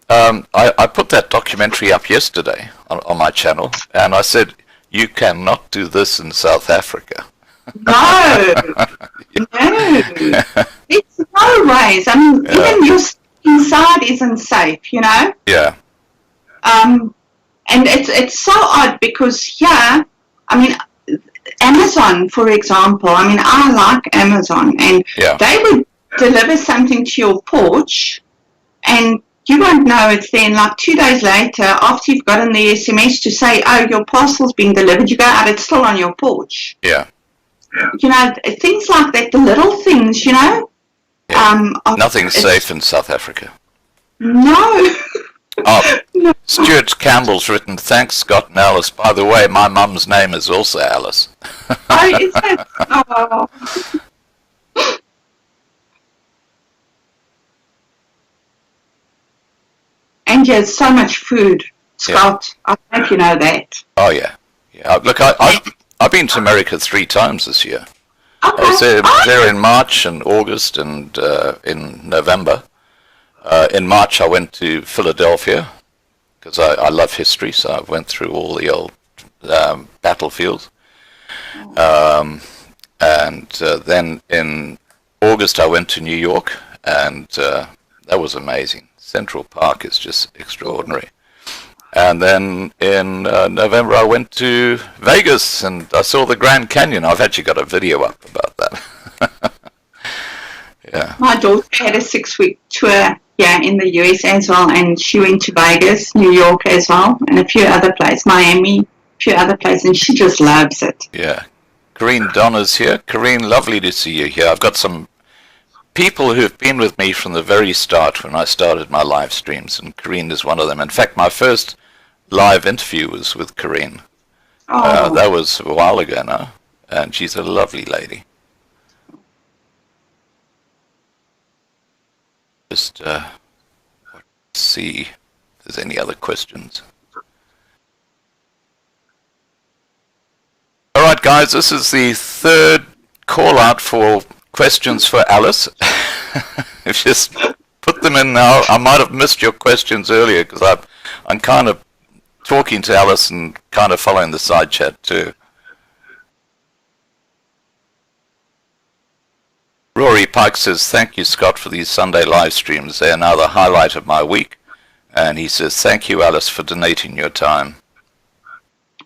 I put that documentary up yesterday on my channel, and I said, you cannot do this in South Africa. No, no. There's no ways. I mean, even your inside isn't safe, you know? Yeah. And it's so odd because, yeah, I mean, Amazon, for example, I mean, I like Amazon, and they would deliver something to your porch, and you won't know it's there. And like 2 days later, after you've gotten the SMS to say, oh, your parcel's been delivered, you go out, it's still on your porch. Yeah. You know, things like that, the little things, you know. Yeah. Nothing's safe in South Africa. No. Oh, Stuart Campbell's written, thanks, Scott and Alice. By the way, my mum's name is also Alice. Oh, is it? Oh. And there's so much food, Scott. I hope you know that. Oh, yeah. Yeah. Look, I've been to America 3 times this year. Okay. I was there in March and August and in November. In March, I went to Philadelphia because I love history, so I went through all the old battlefields. And then in August, I went to New York, and that was amazing. Central Park is just extraordinary. And then in November, I went to Vegas, and I saw the Grand Canyon. I've actually got a video up about that. Yeah. My daughter had a 6-week tour in the US as well, and she went to Vegas, New York as well, and a few other places, Miami, a few other places, and she just loves it. Yeah. Corrine Donna's here. Corrine, lovely to see you here. I've got some people who have been with me from the very start when I started my live streams, and Corrine is one of them. In fact, my first live interview was with Corrine. Oh. That was a while ago now, and she's a lovely lady. Just see if there's any other questions. All right, guys, this is the third call out for questions for Alice. If you just put them in now, I might have missed your questions earlier because I'm kind of talking to Alice and kind of following the side chat too. Rory Pike says, thank you, Scott, for these Sunday live streams. They are now the highlight of my week. And he says, thank you, Alice, for donating your time.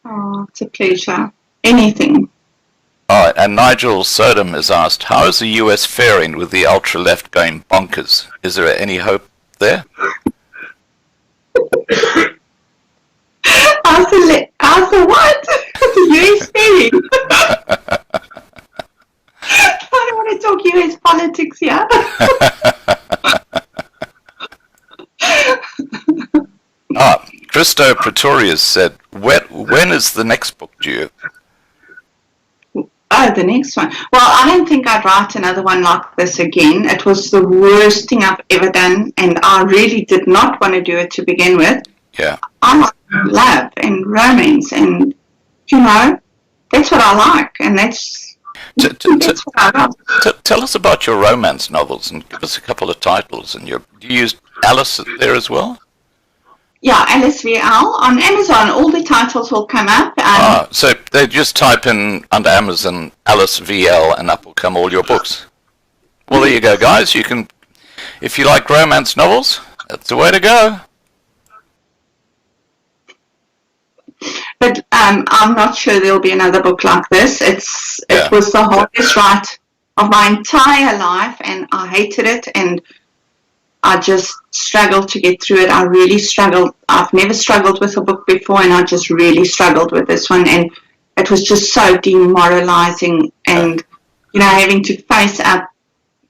Oh, it's a pleasure. Anything. All right, and Nigel Sodom has asked, how is the US faring with the ultra-left going bonkers? Is there any hope there? How's the what? The US faring? I don't want to talk US politics here. Christo Pretorius said, when is the next book due? Oh, the next one. Well, I don't think I'd write another one like this again. It was the worst thing I've ever done, and I really did not want to do it to begin with. Yeah. I like love and romance, and, you know, that's what I like, and that's what I love. Tell us about your romance novels and give us a couple of titles. And do you use Alice there as well? Yeah, Alice VL. On Amazon, all the titles will come up. So they just type in under Amazon Alice VL and up will come all your books. Well, there you go, guys. You can, if you like romance novels, that's the way to go. But I'm not sure there'll be another book like this. It was the hardest write of my entire life, and I hated it, and I just struggled to get through it. I really struggled. I've never struggled with a book before, and I just really struggled with this one. And it was just so demoralizing, and, you know, having to face up.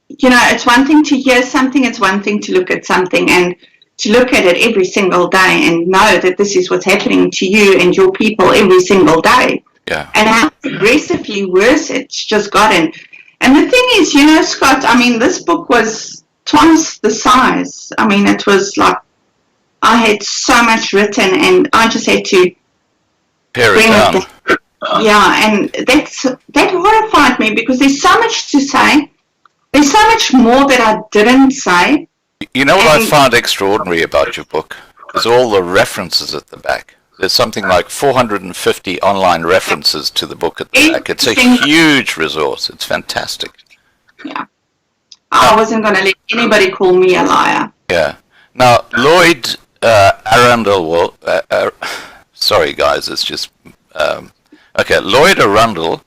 You know, it's one thing to hear something, it's one thing to look at something, and to look at it every single day and know that this is what's happening to you and your people every single day. Yeah. And how progressively worse it's just gotten. And the thing is, you know, Scott, I mean, this book was twice the size. I mean, it was like, I had so much written, and I just had to pare it down. Yeah, and that horrified me, because there's so much to say. There's so much more that I didn't say. You know what I find extraordinary about your book is all the references at the back. There's something like 450 online references to the book at the back. It's a huge resource. It's fantastic. Yeah. I wasn't going to let anybody call me a liar. Yeah. Now, Lloyd Arundel, sorry guys, it's just, okay, Lloyd Arundel,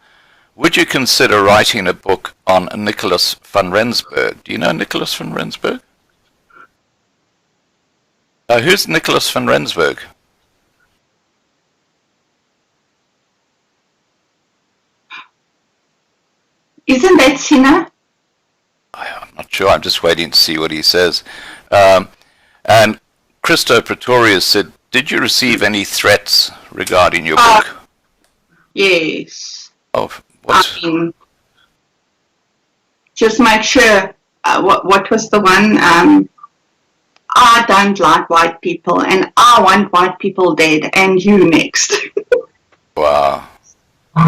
would you consider writing a book on Nicholas van Rensburg? Do you know Nicholas van Rensburg? Who's Nicholas van Rensburg? Isn't that Sinner? I'm not sure. I'm just waiting to see what he says. And Christo Pretorius said, did you receive any threats regarding your book? Yes. Oh, what? I mean, just make sure, what was the one? I don't like white people, and I want white people dead, and you next. Wow.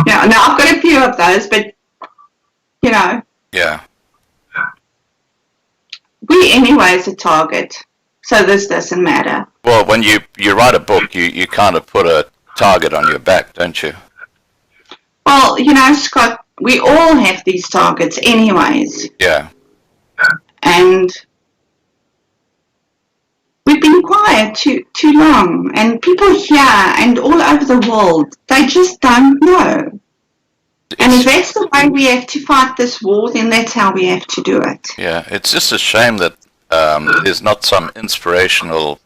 Yeah, now I've got a few of those, but, you know. Yeah. We anyways a target, so this doesn't matter. Well, when you write a book, you kind of put a target on your back, don't you? Well, you know, Scott, we all have these targets anyways. Yeah. And we've been quiet too long, and people here and all over the world, they just don't know. And if that's the way we have to fight this war, then that's how we have to do it. Yeah, it's just a shame that there's not some inspirational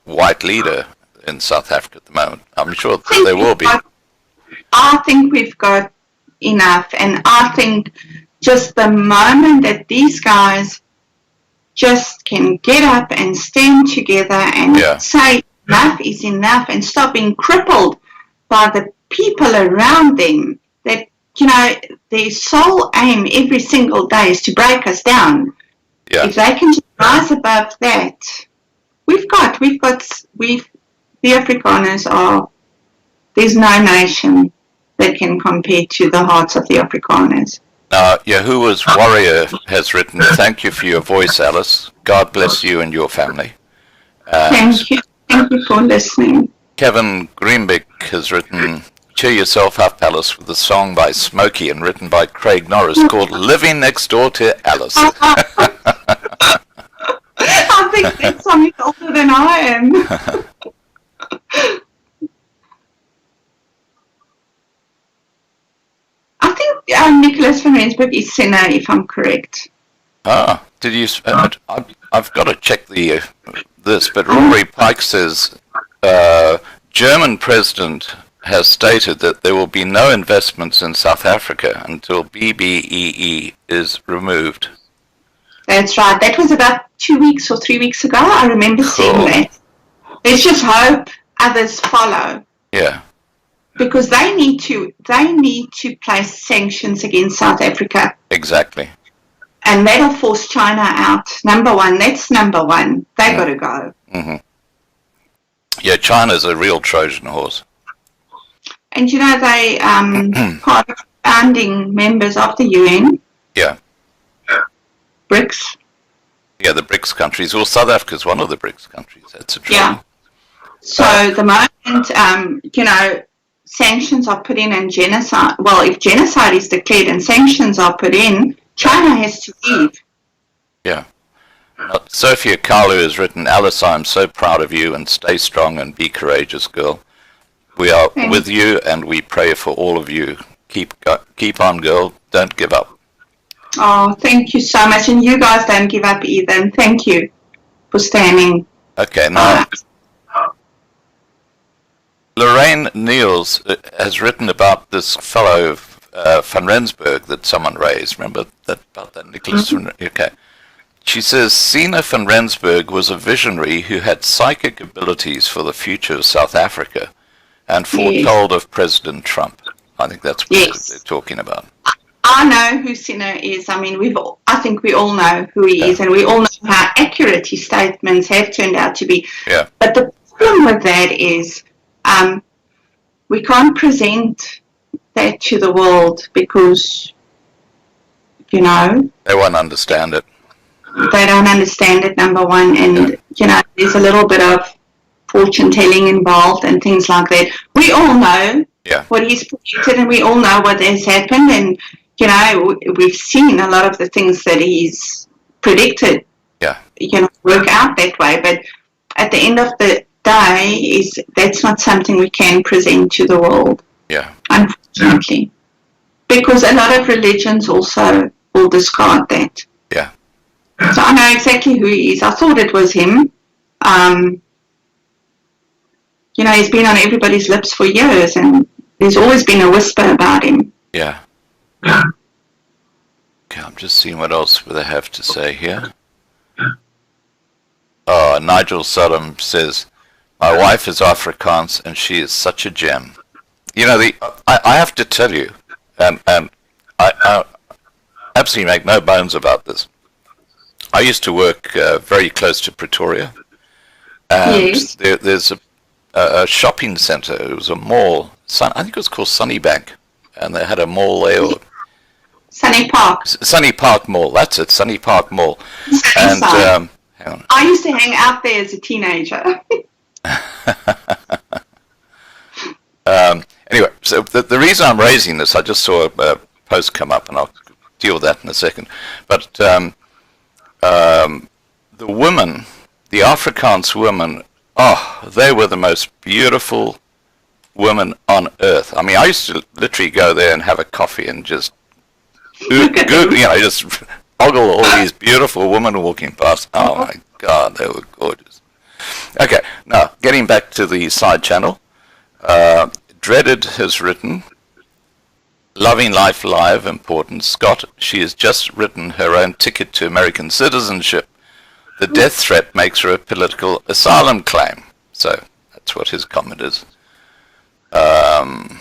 white leader in South Africa at the moment. I'm sure there will be. I think we've got enough, and I think just the moment that these guys just can get up and stand together and say enough is enough and stop being crippled by the people around them, that, you know, their sole aim every single day is to break us down. Yeah. If they can just rise above that, the Afrikaners are, there's no nation that can compare to the hearts of the Afrikaners. Yahuwah's Warrior has written, thank you for your voice, Alice. God bless you and your family. Thank you for listening. Kevin Greenbeck has written, cheer yourself up, Alice, with a song by Smokey and written by Craig Norris called Living Next Door to Alice. I think that song is older than I am. I think Nicholas van Rensburg is Sinner, if I'm correct. Did you? I've got to check this, but Rory Pike says German president has stated that there will be no investments in South Africa until BBEE is removed. That's right. That was about 2 weeks or 3 weeks ago. I remember seeing that. Let's just hope others follow. Yeah. Because they need to place sanctions against South Africa. Exactly. And that'll force China out. Number one. That's number one. They've got to go. Mm-hmm. Yeah, China's a real Trojan horse. And you know, they part of founding members of the UN. Yeah. BRICS. Yeah, the BRICS countries. Well, South Africa's one of the BRICS countries. That's a truth. Yeah. So the moment, you know, sanctions are put in and genocide, well, if genocide is declared and sanctions are put in, China has to leave. Yeah. Sophia Kalu has written, Alice, I'm so proud of you, and stay strong and be courageous, girl. We are with you, and we pray for all of you. Keep on, girl. Don't give up. Oh, thank you so much. And you guys don't give up either. And thank you for standing. Okay, now, Lorraine Niels has written about this fellow van Rensburg that someone raised. Remember about that Nicholas? Mm-hmm. Okay. She says, Sina van Rensburg was a visionary who had psychic abilities for the future of South Africa and foretold of President Trump. I think that's what they're talking about. I know who Sina is. I mean, I think we all know who he is, and we all know how accurate his statements have turned out to be. Yeah. But the problem with that is we can't present that to the world because, you know, they won't understand it. They don't understand it, number one, and you know, there's a little bit of fortune telling involved and things like that. We all know Yeah. what he's predicted, and we all know what has happened, and we've seen a lot of the things that he's predicted work out that way. But at the end of the day, that's not something we can present to the world. Yeah. Unfortunately, because a lot of religions also will discard that. Yeah. So I know exactly who he is. I thought it was him. He's been on everybody's lips for years, and there's always been a whisper about him. Yeah. Okay, I'm just seeing what else they have to say here. Oh, Nigel Sodom says, my wife is Afrikaans and she is such a gem. I have to tell you, and I absolutely make no bones about this. I used to work very close to Pretoria, and Yes. there's a shopping centre. It was a mall. I think it was called Sunnybank, and they had a mall there. Sunny Park. Sunny Park Mall. That's it, Sunny Park Mall. And Sunnyside. hang on. I used to hang out there as a teenager. Anyway, so the reason I'm raising this, I just saw a post come up, and I'll deal with that in a second. But the women, the Afrikaans women, they were the most beautiful women on earth. I mean, I used to literally go there and have a coffee and just, just ogle all these beautiful women walking past. Oh my God, they were gorgeous. Okay, now getting back to the side channel. Dreaded has written, Loving Life Live, important. Scott, she has just written her own ticket to American citizenship. The death threat makes her a political asylum claim. So that's what his comment is. I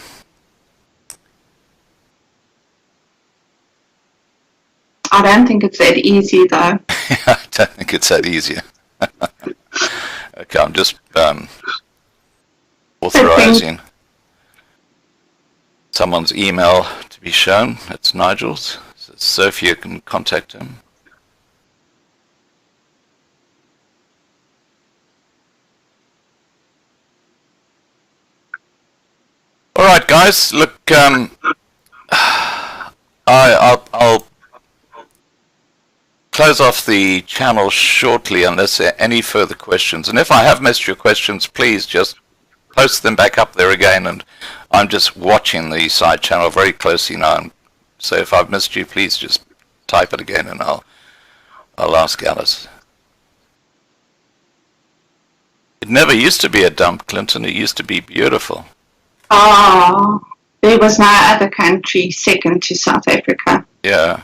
don't think it's that easy, though. I don't think it's that easy. Okay, I'm just authorizing someone's email to be shown. It's Nigel's. So Sophia can contact him. All right, guys. Look, I'll close off the channel shortly unless there are any further questions. And if I have missed your questions, please just post them back up there again. And I'm just watching the side channel very closely now. So if I've missed you, please just type it again, and I'll ask Alice. It never used to be a dump, Clinton. It used to be beautiful. Oh, there was no other country second to South Africa. Yeah.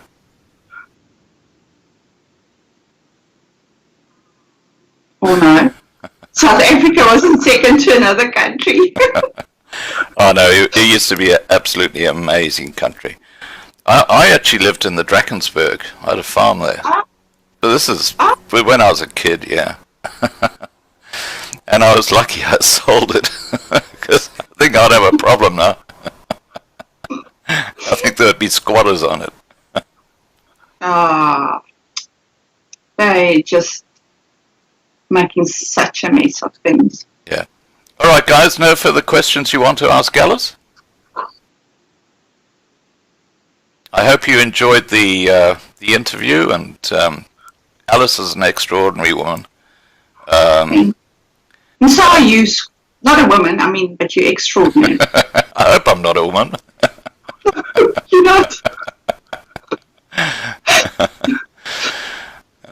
Oh no. South Africa wasn't second to another country. Oh no, it used to be an absolutely amazing country. I actually lived in the Drakensberg. I had a farm there. But this is when I was a kid, yeah. And I was lucky I sold it, because I think I'd have a problem now. I think there would be squatters on it. They just making such a mess of things. Yeah. All right, guys, no further questions you want to ask Alice? I hope you enjoyed the interview, and Alice is an extraordinary woman. And so are you, not a woman, I mean, but you're extraordinary. I hope I'm not a woman. You're not.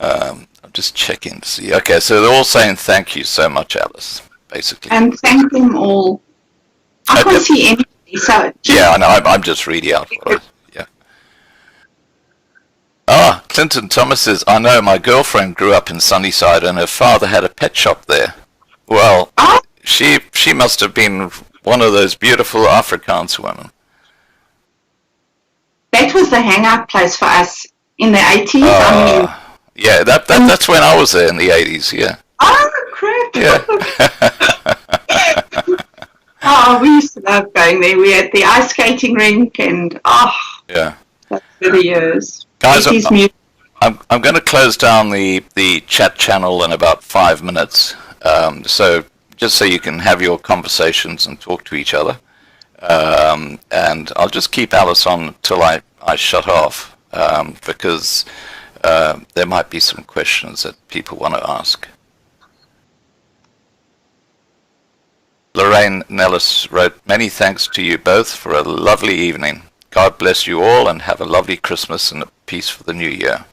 I'm just checking to see. Okay, so they're all saying thank you so much, Alice, basically. And thank them all. I can't see anybody, so... Yeah, I know, I'm just reading out what Clinton Thomas says, I know, my girlfriend grew up in Sunnyside and her father had a pet shop there. Well, she must have been one of those beautiful Afrikaans women. That was the hangout place for us in the 80s. Yeah, that's when I was there in the 80s, yeah. Oh, crap. Yeah. We used to love going there. We had the ice skating rink and, yeah. That's for the years. Guys, I'm going to close down the chat channel in about 5 minutes. So just so you can have your conversations and talk to each other. And I'll just keep Alice on until I shut off, because there might be some questions that people want to ask. Lorraine Nellis wrote, "Many thanks to you both for a lovely evening. God bless you all and have a lovely Christmas and a peace for the new year."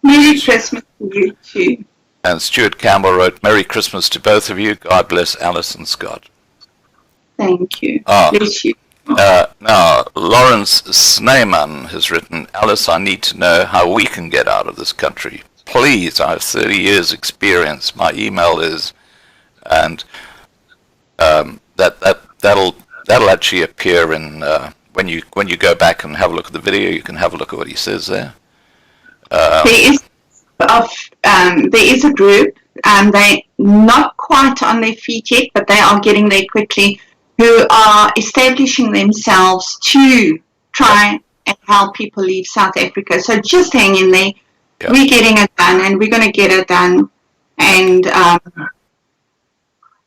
Merry Christmas to you too. And Stuart Campbell wrote, "Merry Christmas to both of you. God bless Alice and Scott." Thank you. Bless you. Now, Lawrence Sneyman has written, "Alice, I need to know how we can get out of this country. Please, I have 30 years experience. My email is," and that'll actually appear in when you go back and have a look at the video. You can have a look at what he says there. There is a group, and they're not quite on their feet yet, but they are getting there quickly, who are establishing themselves to try and help people leave South Africa. So just hang in there. Yeah. We're getting it done, and we're going to get it done, and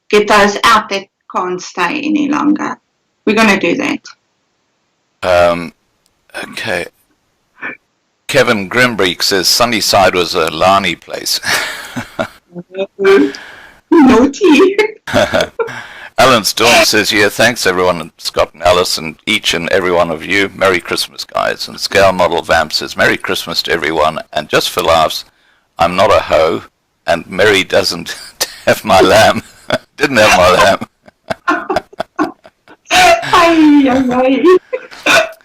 get those out that can't stay any longer. We're going to do that. Okay. Kevin Grimbrick says Sunnyside was a Lani place. Naughty. Alan Storm says, "Yeah, thanks everyone, Scott and Alice, and each and every one of you. Merry Christmas, guys." And Scale Model Vamp says, "Merry Christmas to everyone, and just for laughs, I'm not a hoe, and Mary doesn't have my lamb." Didn't have my lamb.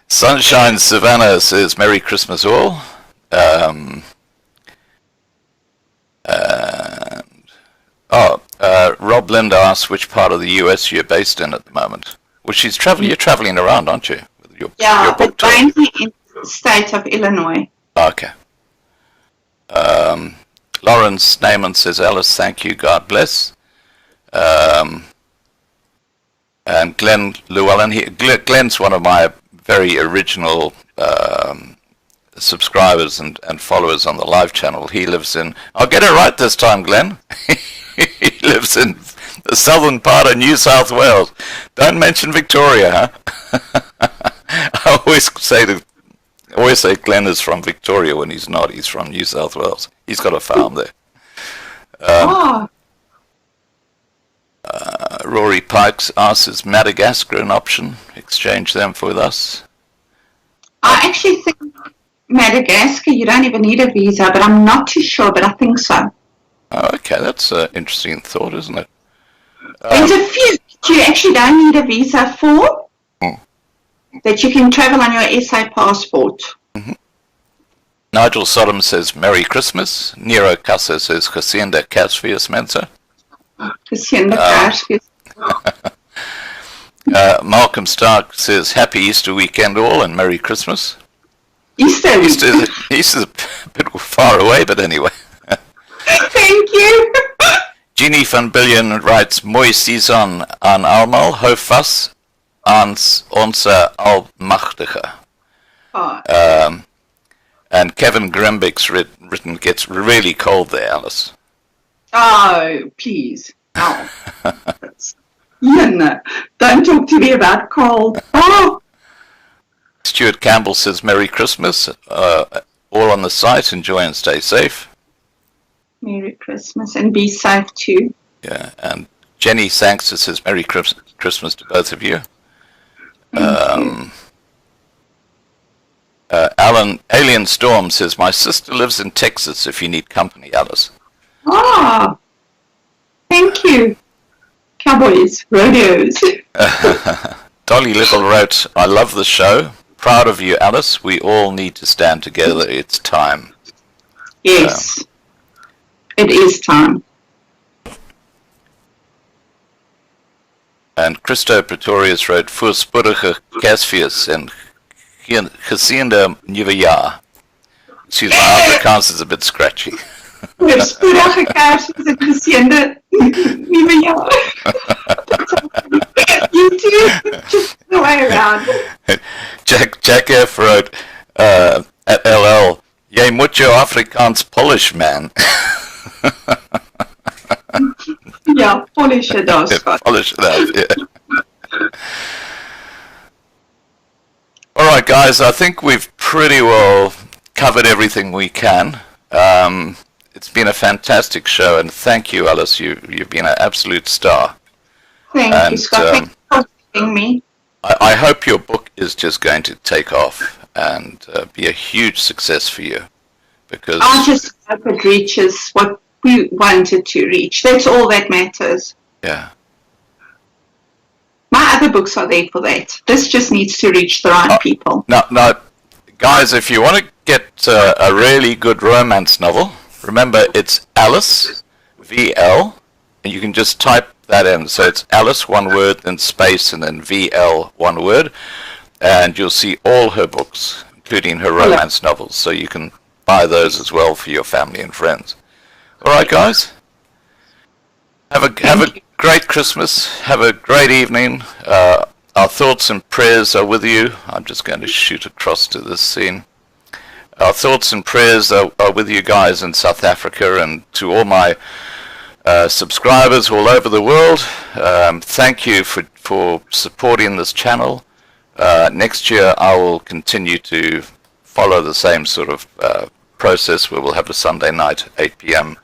Sunshine Savannah says, "Merry Christmas all." Rob Linda asks which part of the US you're based in at the moment. Well, you're traveling around, aren't you? With your book tour. Mainly in the state of Illinois. Okay. Lawrence Neyman says, "Alice, thank you, God bless." And Glenn Llewellyn, Glenn's one of my very original subscribers and followers on the live channel. He lives in, I'll get it right this time, Glenn. He lives in the southern part of New South Wales. Don't mention Victoria, huh? I always say Glenn is from Victoria when he's not. He's from New South Wales. He's got a farm there. Rory Pikes asks, "Is Madagascar an option? Exchange them with us?" I actually think Madagascar, you don't even need a visa, but I'm not too sure, but I think so. Oh, okay, that's an interesting thought, isn't it? There's a few that you actually don't need a visa for, that you can travel on your SA passport. Mm-hmm. Nigel Sodom says, "Merry Christmas." Nero Casa says, "Hacienda Casfius Mensa." Hacienda Casfius. Malcolm Stark says, "Happy Easter weekend all and Merry Christmas." Easter's a bit far away, but anyway. Thank you. Jeannie van Billion writes, "Mooi season aan allemaal, hou vast aan onze Almachtige." And Kevin Grimbick's written, "Gets really cold there, Alice." Oh, please. Oh. No, don't talk to me about cold. Oh. Stuart Campbell says, "Merry Christmas. All on the site. Enjoy and stay safe." Merry Christmas and be safe too. Yeah, and Jenny Sangster says, "Merry Christmas to both of you." Alien Storm says, "My sister lives in Texas if you need company, Alice." Ah, thank you. Cowboys, rodeos. Dolly Little wrote, "I love the show. Proud of you, Alice. We all need to stand together. It's time." Yes, it is time. And Christo Pretorius wrote, "Voorspoedige Kersfees en geseënde nuwe jaar." Excuse me, my Afrikaans is a bit scratchy. Voorspoedige Kersfees en geseënde nuwe jaar. You too, just the way around. Jack F. wrote at LL, "Jy moet jou Afrikaans polish, man." Yeah, polish it off, Scott. Polish it out, yeah. All right, guys, I think we've pretty well covered everything we can. It's been a fantastic show, and thank you, Alice. You've been an absolute star. Thank you, Scott. Thank you for having me. I hope your book is just going to take off and be a huge success for you. Because I just hope it reaches what we wanted to reach. That's all that matters. Yeah. My other books are there for that. This just needs to reach the right people. Now, guys, if you want to get a really good romance novel, remember it's Alice, VL, and you can just type that in. So it's Alice, one word, then space, and then VL, one word. And you'll see all her books, including her romance novels. So you can buy those as well for your family and friends. All right, guys? Have a great Christmas. Have a great evening. Our thoughts and prayers are with you. I'm just going to shoot across to this scene. Our thoughts and prayers are with you guys in South Africa, and to all my subscribers all over the world. Thank you for supporting this channel. Next year I will continue to follow the same sort of process where we'll have a Sunday night 8 p.m.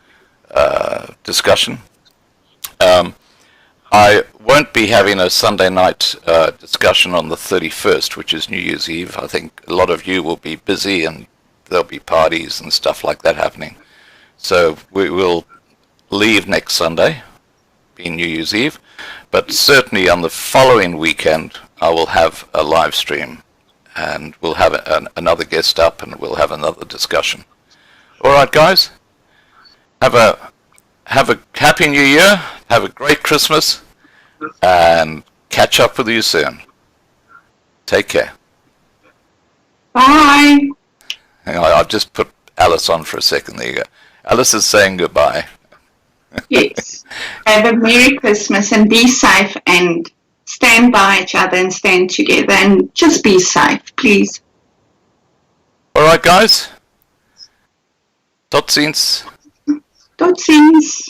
Discussion. I won't be having a Sunday night discussion on the 31st, which is New Year's Eve. I think a lot of you will be busy and there'll be parties and stuff like that happening. So we will leave next Sunday, being New Year's Eve, but certainly on the following weekend I will have a live stream and we'll have another guest up and we'll have another discussion. All right, guys? Have a happy New Year, have a great Christmas, and catch up with you soon. Take care. Bye. Hang on, I've just put Alice on for a second. There you go. Alice is saying goodbye. Yes. Have a Merry Christmas and be safe and stand by each other and stand together and just be safe, please. All right, guys? Tot ziens. Tot ziens.